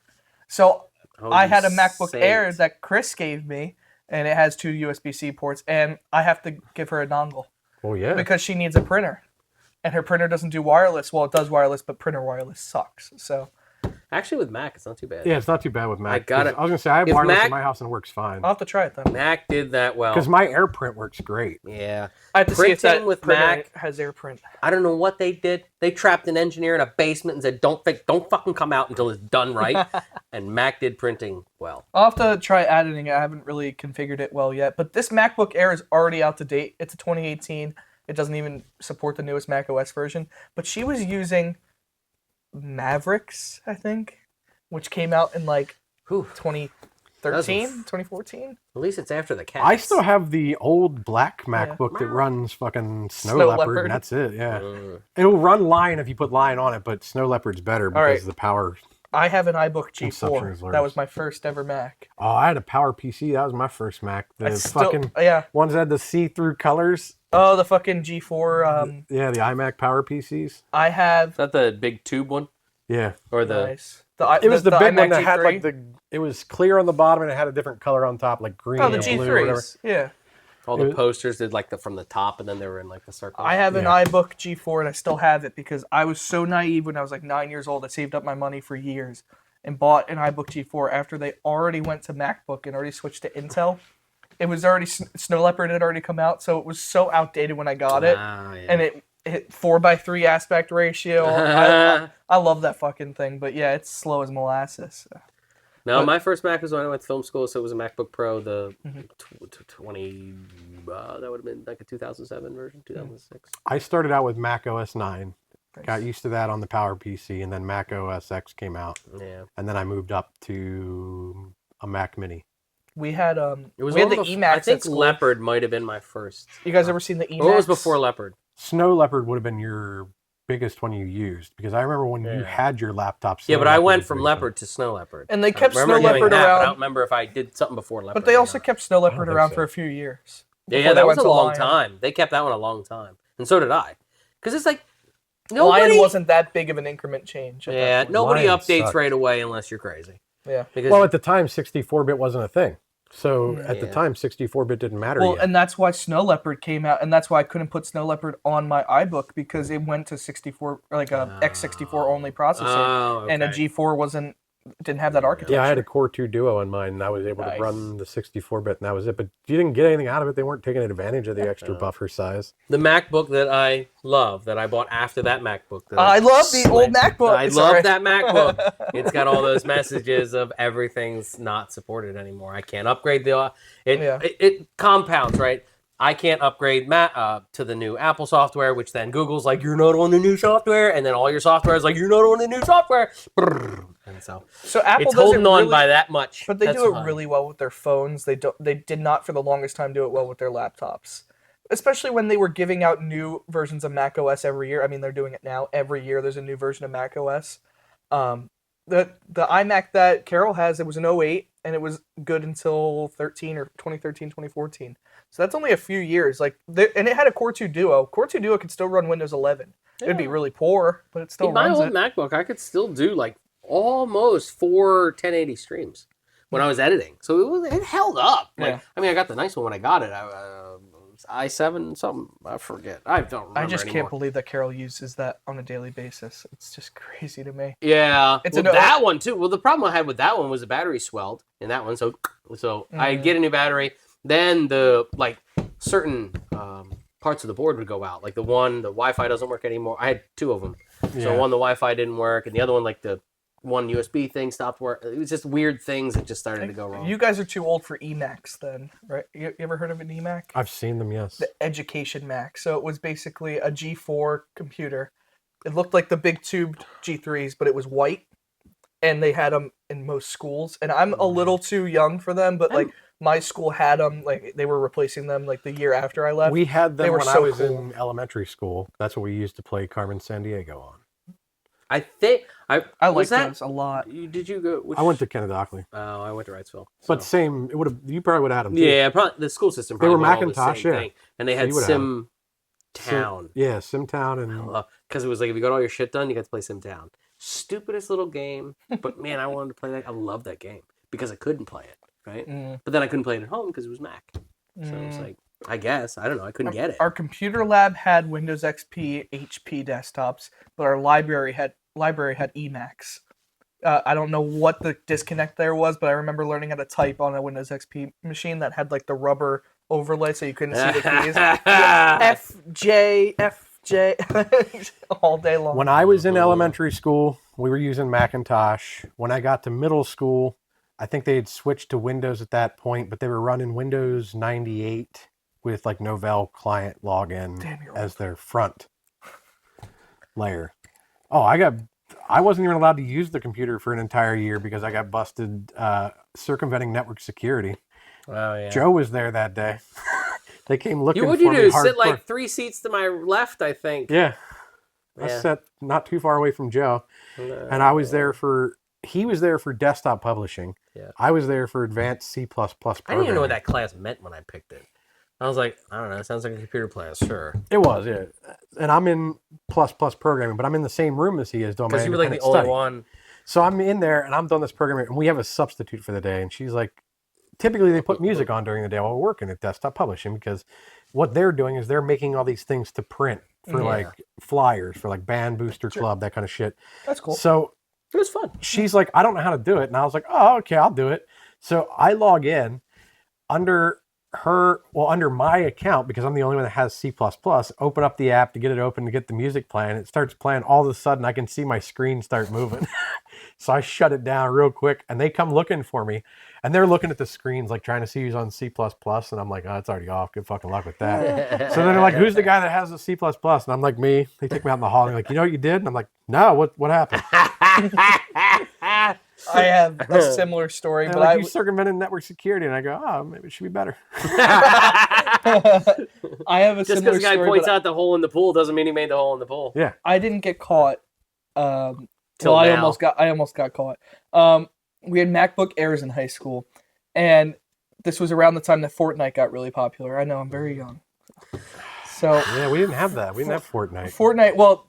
So I had a MacBook Air that Chris gave me, and it has 2 USB-C ports, and I have to give her a dongle Oh, yeah. because she needs a printer, and her printer doesn't do wireless. Well, it does wireless, but printer wireless sucks. So Actually, with Mac, it's not too bad. Yeah, it's not too bad with Mac. I got 'cause it. I was going to say, I have If wireless Mac- in my house and it works fine. I'll have to try it then. Mac did that well. Because my AirPrint works great. Yeah. I have to see if that Printing with printer Mac- has AirPrint. I don't know what they did. They trapped an engineer in a basement and said, "Don't fucking come out until it's done right." And Mac did printing well. I'll have to try editing it. I haven't really configured it well yet. But this MacBook Air is already out to date. It's a 2018. It doesn't even support the newest Mac OS version. But she was using Mavericks, I think, which came out in like Whew. 2013, 2014. At least it's after the cats. I still have the old black MacBook that runs fucking Snow, Snow Leopard, Leopard. and that's it, yeah. Mm. It'll run Lion if you put Lion on it, but Snow Leopard's better because right. the power... I have an iBook Consumption G4. is That worse. was my first ever Mac. Oh, I had a Power PC. That was my first Mac. The Still, fucking yeah. ones that had the see-through colors. Oh, the fucking G4. Yeah, the iMac Power PCs. I have. Is that the big tube one? Yeah. Or the... Nice. It was the big iMac one that had G3. like the... It was clear on the bottom and it had a different color on top, like green Oh, the and blue or whatever. G3s. Yeah. All the posters did like from the top and then they were in like the circle. I have an Yeah. iBook G4 and I still have it because I was so naive when I was like 9 years old. I saved up my money for years and bought an iBook G4 after they already went to MacBook and already switched to Intel. It was already Snow Leopard had already come out, so it was so outdated when I got it, Ah, yeah. and it hit 4:3 aspect ratio. I love that fucking thing, but yeah, it's slow as molasses. No, my first Mac was when I went to film school, so it was a MacBook Pro, the 20, that would have been like a 2007 version, 2006. I started out with Mac OS 9. Got used to that on the Power PC, and then Mac OS X came out. Yeah. And then I moved up to a Mac Mini. We had It was we had one the of Emacs I at think school. Leopard might have been my first. You guys ever seen the Emacs? Or it was before Leopard. Snow Leopard would have been your biggest one you used because I remember when you Yeah. had your laptop. Yeah, Snow but I Leopard went was from pretty Leopard to Snow Leopard. And they kept I remember Snow doing Leopard that, but I around. don't remember if I did something before Leopard. But they or also not. kept Snow Leopard think around so. for a few years. Yeah, before they that went was a to long Lion. time. They kept that one a long time, and so did I. Because it's like nobody. Lion wasn't that big of an increment change. at that Yeah, point. nobody Lion updates sucked. right away unless you're crazy. Yeah. Because Well, at the time, 64-bit wasn't a thing. So at the Yeah. time, 64-bit didn't matter Well, yet. and that's why Snow Leopard came out, and that's why I couldn't put Snow Leopard on my iBook because it went to 64, like a X64 only processor, oh, and a okay. G4 didn't have that architecture. Yeah, I had a Core 2 Duo on mine, and I was able Nice. to run the 64-bit, and that was it. But you didn't get anything out of it. They weren't taking advantage of the extra buffer size. The MacBook that I love, that I bought after that MacBook. That I love the old slammed. MacBook. I Sorry. love that MacBook. It's got all those messages of everything's not supported anymore. I can't upgrade the. Yeah. It compounds, right? I can't upgrade to the new Apple software, which then Google's like, you're not on the new software, and then all your software is like, you're not on the new software. And so Apple it's does holding it on really, by that much. but they That's do it fine. really well with their phones. They did not for the longest time do it well with their laptops, especially when they were giving out new versions of Mac OS every year. I mean, they're doing it now. Every year there's a new version of Mac OS. The iMac that Carol has, it was an '08, and it was good until 2013, 2014. So that's only a few years. And it had a Core 2 Duo. Core 2 Duo could still run Windows 11. It'd be really poor, but it still In my runs old it. MacBook, I could still do like almost 4 1080 streams when I was editing. So it held up. Like, Yeah. I mean, I got the nice one when I got it. i7 something. I forget. I don't remember I just anymore. can't believe that Carol uses that on a daily basis. It's just crazy to me. Yeah, It's that one too. Well, the problem I had with that one was the battery swelled in that one. So I'd get a new battery. Then the certain parts of the board would go out. Like the Wi-Fi doesn't work anymore. I had 2 of them. So one, the Wi-Fi didn't work, and the other one, like the one USB thing stopped working. It was just weird things that just started to go wrong. You guys are too old for eMacs then, right? You ever heard of an eMac? I've seen them, yes. The Education Mac. So it was basically a G4 computer. It looked like the big tubed G3s, but it was white. And they had them in most schools. And I'm a little too young for them, but my school had them. Like they were replacing them like the year after I left. We had them They were when I so was cool. in elementary school. That's what we used to play Carmen Sandiego on. I think I like those a lot. Did you go? I went to Kennedockley. Oh, I went to Wrightsville. But same, it would have. You probably would have had them too. Yeah, probably the school system. They were Probably all the Macintosh, same yeah. thing. And they had you would have Sim Town. Yeah, Simtown and Because it was like if you got all your shit done, you got to play Sim Town. Stupidest little game, but man, I wanted to play that. I love that game because I couldn't play it, right? But then I couldn't play it at home because it was Mac. So it's like, I guess I don't know. I couldn't get it. Our computer lab had Windows XP, HP desktops, but our library had Emacs. I don't know what the disconnect there was, but I remember learning how to type on a Windows XP machine that had like the rubber overlay so you couldn't see the keys. FJ, all day long. when I was in elementary school, we were using Macintosh. When I got to middle school, I think they had switched to Windows at that point, but they were running Windows 98 with like Novell client login as their front layer. Oh, I wasn't even allowed to use the computer for an entire year because I got busted circumventing network security. Oh yeah. Joe was there that day. They came looking What'd for you me do? Sit hardcore. like 3 seats to my left, I think. Yeah. I Yeah. sat not too far away from Joe. And I was there he was there for desktop publishing. Yeah. I was there for advanced C++ programming. I didn't even know what that class meant when I picked it. I was like, I don't know. It sounds like a computer class, sure. It was, yeah. And I'm in plus programming, but I'm in the same room as he is doing my Because you were like the independent only study. one. So I'm in there and I'm doing this programming, and we have a substitute for the day. And she's like, typically they put music on during the day while we're working at desktop publishing because what they're doing is they're making all these things to print for like flyers, for like band booster club, that kind of shit. That's cool. So It was fun. she's like, I don't know how to do it. And I was like, oh, okay, I'll do it. So I log in under my account, because I'm the only one that has C++, open up the app to get it open, to get the music playing. It starts playing. All of a sudden, I can see my screen start moving. So I shut it down real quick, and they come looking for me. And they're looking at the screens, like trying to see who's on C++. And I'm like, oh, it's already off. Good fucking luck with that. So then they're like, who's the guy that has the C++? And I'm like, me. They take me out in the hall. And they're like, you know what you did? And I'm like, no, what happened? I have a similar story, And but like, you circumvented network security. And I go, oh, maybe it should be better. I have a Just similar because the guy story. points but out the hole in the pool doesn't mean he made the hole in the pool. Yeah. I didn't get caught. Till I now. almost got caught. We had MacBook Airs in high school, and this was around the time that Fortnite got really popular. I know I'm very young. So Yeah, we didn't have that. We didn't have Fortnite. Fortnite. Well,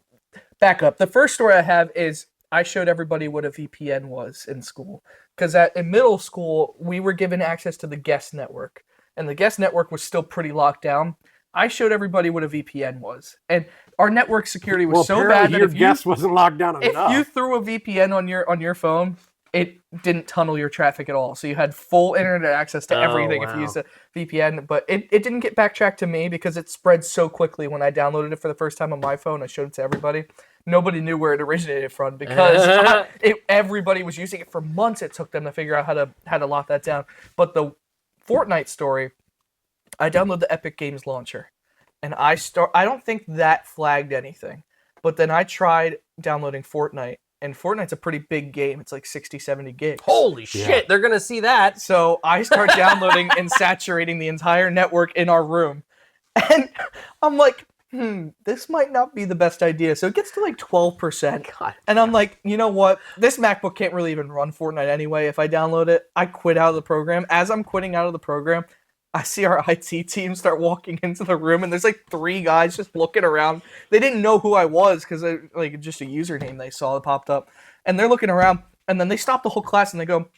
back up. The first story I have is I showed everybody what a VPN was in school, because in middle school we were given access to the guest network, and the guest network was still pretty locked down. I showed everybody what a VPN was, and our network security was so bad that your if you guest wasn't locked down enough. if you threw a VPN on your phone, it didn't tunnel your traffic at all. So you had full internet access to everything if you wow. used a VPN. But it didn't get backtracked to me because it spread so quickly when I downloaded it for the first time on my phone. I showed it to everybody. Nobody knew where it originated from because everybody was using it for months. It took them to figure out how to lock that down. But the Fortnite story, I download the Epic Games launcher, and I don't think that flagged anything, but then I tried downloading Fortnite, and Fortnite's a pretty big game. It's like 60, 70 gigs. Holy shit, they're gonna see that. So I start downloading and saturating the entire network in our room, and I'm like, this might not be the best idea. So it gets to like 12%. God. And I'm like, you know what? This MacBook can't really even run Fortnite anyway. If I download it, I quit out of the program. As I'm quitting out of the program, I see our IT team start walking into the room, and there's like 3 guys just looking around. They didn't know who I was because like just a username they saw that popped up. And they're looking around, and then they stop the whole class and they go,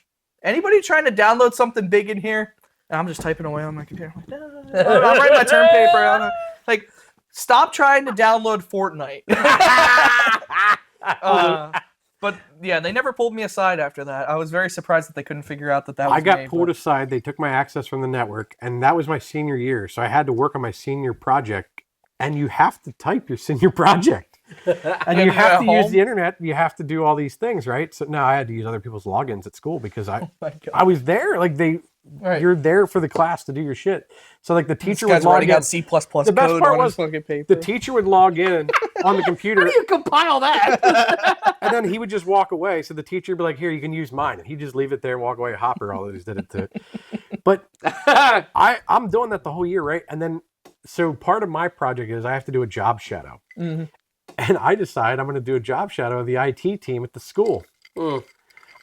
anybody trying to download something big in here? And I'm just typing away on my computer. I'm writing my term paper. I'm like, stop trying to download Fortnite. But yeah, they never pulled me aside after that. I was very surprised that they couldn't figure out that was I got me, pulled aside. They took my access from the network, and that was my senior year. So I had to work on my senior project, and you have to type your senior project. And you have to use the internet. You have to do all these things, right? So now I had to use other people's logins at school because I was there. Like you're there for the class to do your shit. So like the teacher would log in. C++ the best code part on was his fucking paper. the teacher would log in on the computer. How do you compile that? And then he would just walk away. So the teacher would be like, here, you can use mine. And he'd just leave it there and walk away. Hopper always did it too. But I'm doing that the whole year, right? And then, so part of my project is I have to do a job shadow. Mm-hmm. And I decide I'm going to do a job shadow of the IT team at the school.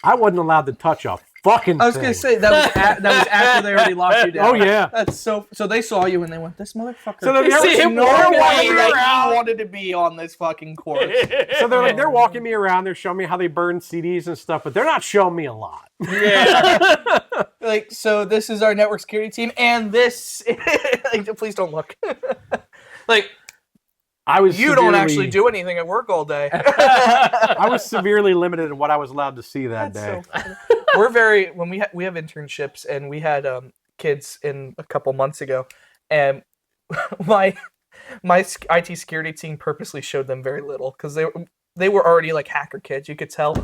I wasn't allowed to touch a fucking thing. I was going to say, that was after they already locked you down. Oh, yeah. That's so they saw you and they went, this motherfucker. So they're There's walking no way that around. he wanted to be on this fucking course. So they're walking me around. They're showing me how they burn CDs and stuff, but they're not showing me a lot. Yeah. Like, so this is our network security team, and this, like, please don't look. Like, you don't actually do anything at work all day. I was severely limited in what I was allowed to see that day. So we're when we have internships, and we had kids in a couple months ago, and my IT security team purposely showed them very little because they were already like hacker kids. You could tell.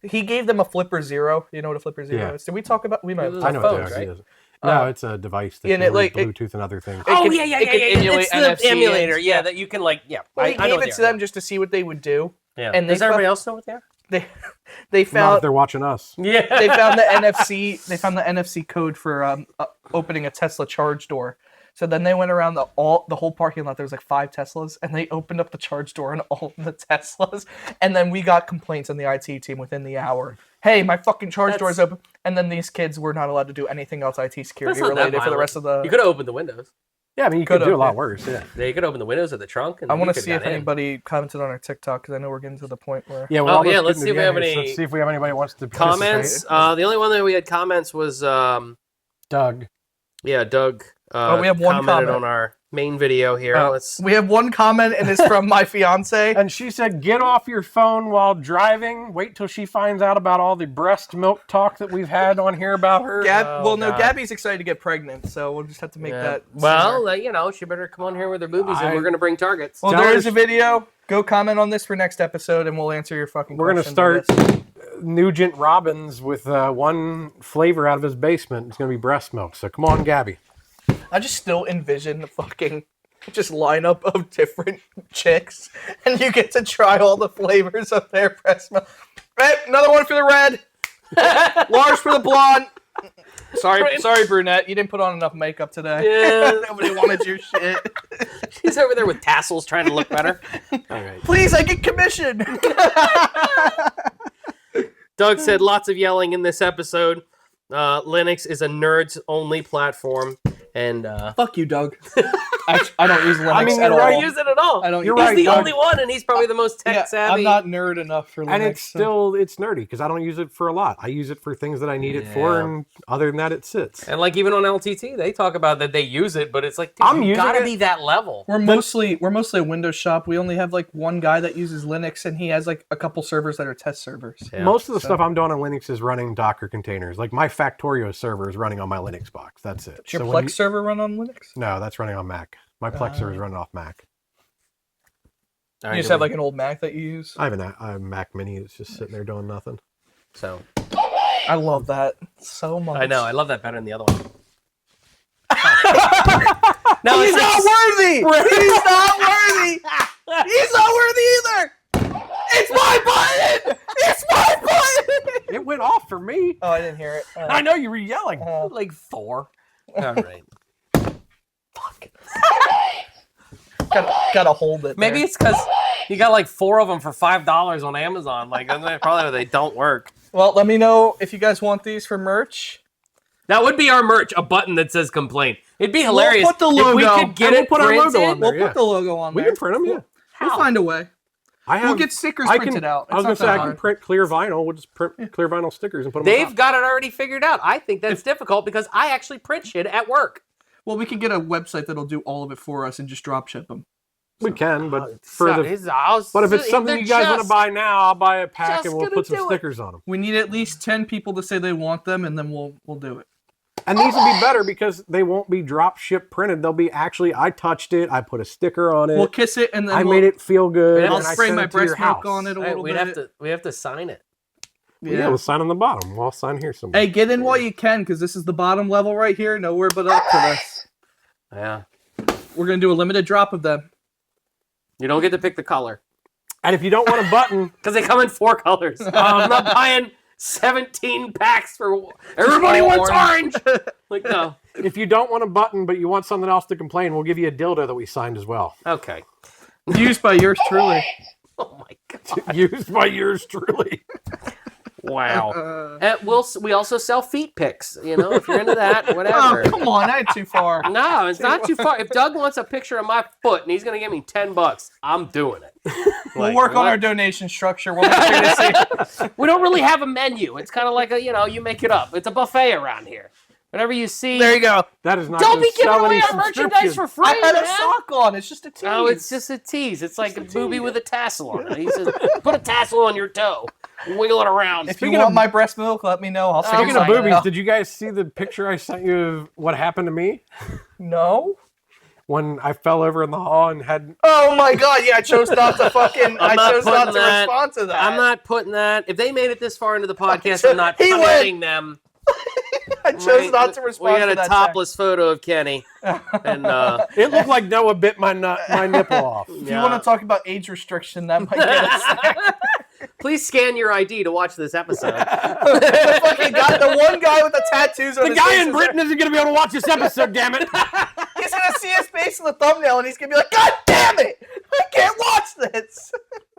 He gave them a Flipper Zero. You know what a Flipper Zero is? Did we talk about? We might. I know phones, what right? it is. No, it's a device that can read Bluetooth and other things. Oh, can- yeah. it can emulate It's NFC the emulator, and- yeah, that you can, like, yeah. Well, he I know gave it to them just to see what they would do. Yeah. And Does everybody else know what they are? They Not if found they're watching us. Yeah. they found the NFC. They found the NFC code for opening a Tesla charge door. So then they went around the whole parking lot. There was like 5 Teslas, and they opened up the charge door on all of the Teslas. And then we got complaints on the IT team within the hour. Hey, my fucking charge door is open. And then these kids were not allowed to do anything else IT security related for the rest of the. You could have opened the windows. Yeah, I mean, you could do a lot worse. Yeah. You could open the windows of the trunk. And I want to see if anybody commented on our TikTok because I know we're getting to the point where. Yeah. Let's see if we have any. Let's see if we have anybody who wants to comments. The only one that we had comments was Doug. Yeah, Doug. We have one commented comment on our main video here. We have one comment, and it's from my fiance. And she said, "Get off your phone while driving. Wait till she finds out about all the breast milk talk that we've had on here about her." Gabby's excited to get pregnant, so we'll just have to make that. Well, she better come on here with her boobies, and we're gonna bring targets. Well, there is a video. Go comment on this for next episode, and we'll answer your fucking. We're gonna start Nugent Robbins with one flavor out of his basement. It's gonna be breast milk. So come on, Gabby. I just still envision the fucking just lineup of different chicks, and you get to try all the flavors of their breast milk. Right, another one for the red, large for the blonde. Sorry, brunette. You didn't put on enough makeup today. Yeah. Nobody wanted your shit. She's over there with tassels trying to look better. All right. Please, I get commission. Doug said lots of yelling in this episode. Linux is a nerds-only platform. And fuck you, Doug. I don't use Linux at all. I don't use it at all. I don't. He's the only one, and he's probably the most tech savvy. I'm not nerd enough for Linux. And it's nerdy because I don't use it for a lot. I use it for things that I need it for, and other than that, it sits. And like even on LTT, they talk about that they use it, but it's like, dude, you gotta be that level. We're mostly a Windows shop. We only have like one guy that uses Linux, and he has like a couple servers that are test servers. Yeah. Most of the stuff I'm doing on Linux is running Docker containers. Like my Factorio server is running on my Linux box. That's it. Does your Plex server run on Linux? No, that's running on Mac. My Plex server is running off Mac. You just have like an old Mac that you use? I have a Mac Mini that's just sitting there doing nothing. So I love that so much. I know. I love that better than the other one. Now He's it's not like, worthy. He's not worthy. He's not worthy either. It's my button. It's my button. It went off for me. Oh, I didn't hear it. I know you were yelling. like 4. All right. Fuck. Gotta hold it. Maybe there. it's because you got like 4 of them for $5 on Amazon. Like, probably they don't work. Well, let me know if you guys want these for merch. That would be our merch, a button that says complain. It'd be hilarious put the if we logo. could get And it we'll put our logo printed. on there. We'll yeah. put the logo on We there. can print them, yeah. We'll find a way. We'll get stickers printed out. I was It's gonna not say that I can hard. print clear vinyl. We'll just print clear vinyl stickers and put them. They've got it already figured out. I think that's difficult because I actually print shit at work. Well, we can get a website that'll do all of it for us and just drop ship them. We can, but But if it's something you guys want to buy now, I'll buy a pack just and we'll gonna put some do it. stickers on them. We need at least 10 people to say they want them, and then we'll do it. And these will be better because they won't be drop ship printed. They'll be actually, I touched it, I put a sticker on it, We'll kiss it, and then I made it feel good, I'll and I spray sent my it to your breast milk house. on it a little bit. We have to sign it. Yeah, we'll sign on the bottom. We'll sign here somewhere. Hey, get in while you can, because this is the bottom level right here. Nowhere but up for this. Yeah. We're gonna do a limited drop of them. You don't get to pick the color And if you don't want a button, because they come in 4 colors. I'm not buying 17 packs for everybody wants orange. Like, no. if you don't want a button, but you want something else to complain, we'll give you a dildo that we signed as well. Okay. Used by yours truly. Oh my god. Used by yours truly. Wow. And we also sell feet pics. You know, if you're into that, Oh, whatever. come on, I ain't too far. No, it's not too far. If Doug wants a picture of my foot and he's gonna give me $10, I'm doing it. We'll Like, work on what? our donation structure. We'll make sure to see. We don't really have a menu. It's kind of like you make it up. It's a buffet around here. Whatever you see. There you go. That is not Don't be gonna giving sell away any our merchandise subscriptions. for free, I had a man. sock on. It's just a tease. Oh, it's just a tease. It's like a booby with a tassel on it. He says, put a tassel on your toe. Wiggle it around. If you want my breast milk, let me know. I'll send Speaking you of some. boobies, did you guys see the picture I sent you of what happened to me No. when I fell over in the hall and had? Oh my god, yeah, I chose not to fucking. I chose not to respond to that. I'm not putting that. If they made it this far into the podcast, I'm not He went. promoting them. I chose not to respond We got to a that. topless photo of Kenny. And It looked like Noah bit my nipple off. If you want to talk about age restriction, that might get us there. Please scan your ID to watch this episode. The fucking guy, the one guy with the tattoos on The his guy face in is Britain isn't going to be able to watch this episode, damn it. He's gonna see his face in the thumbnail and he's gonna be like, God damn it! I can't watch this!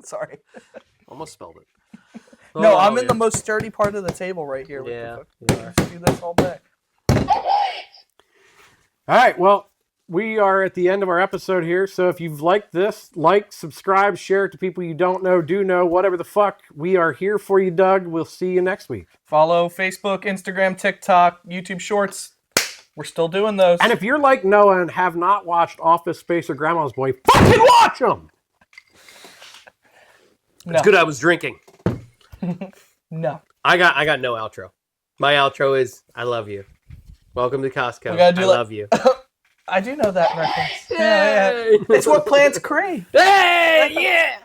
Sorry. Almost spelled it. No, Oh, I'm in yeah. the most sturdy part of the table right here. Yeah, We can just do this all day. All right, well, we are at the end of our episode here. So if you've liked this, subscribe, share it to people you don't know, do know, whatever the fuck. We are here for you, Doug. We'll see you next week. Follow Facebook, Instagram, TikTok, YouTube Shorts. We're still doing those. And if you're like Noah and have not watched Office Space or Grandma's Boy, fucking watch them! It's good I was drinking. No. I got no outro. My outro is I love you. Welcome to Costco. We gotta do I love you. I do know that reference. Yeah. It's what plants crave. Hey, yeah!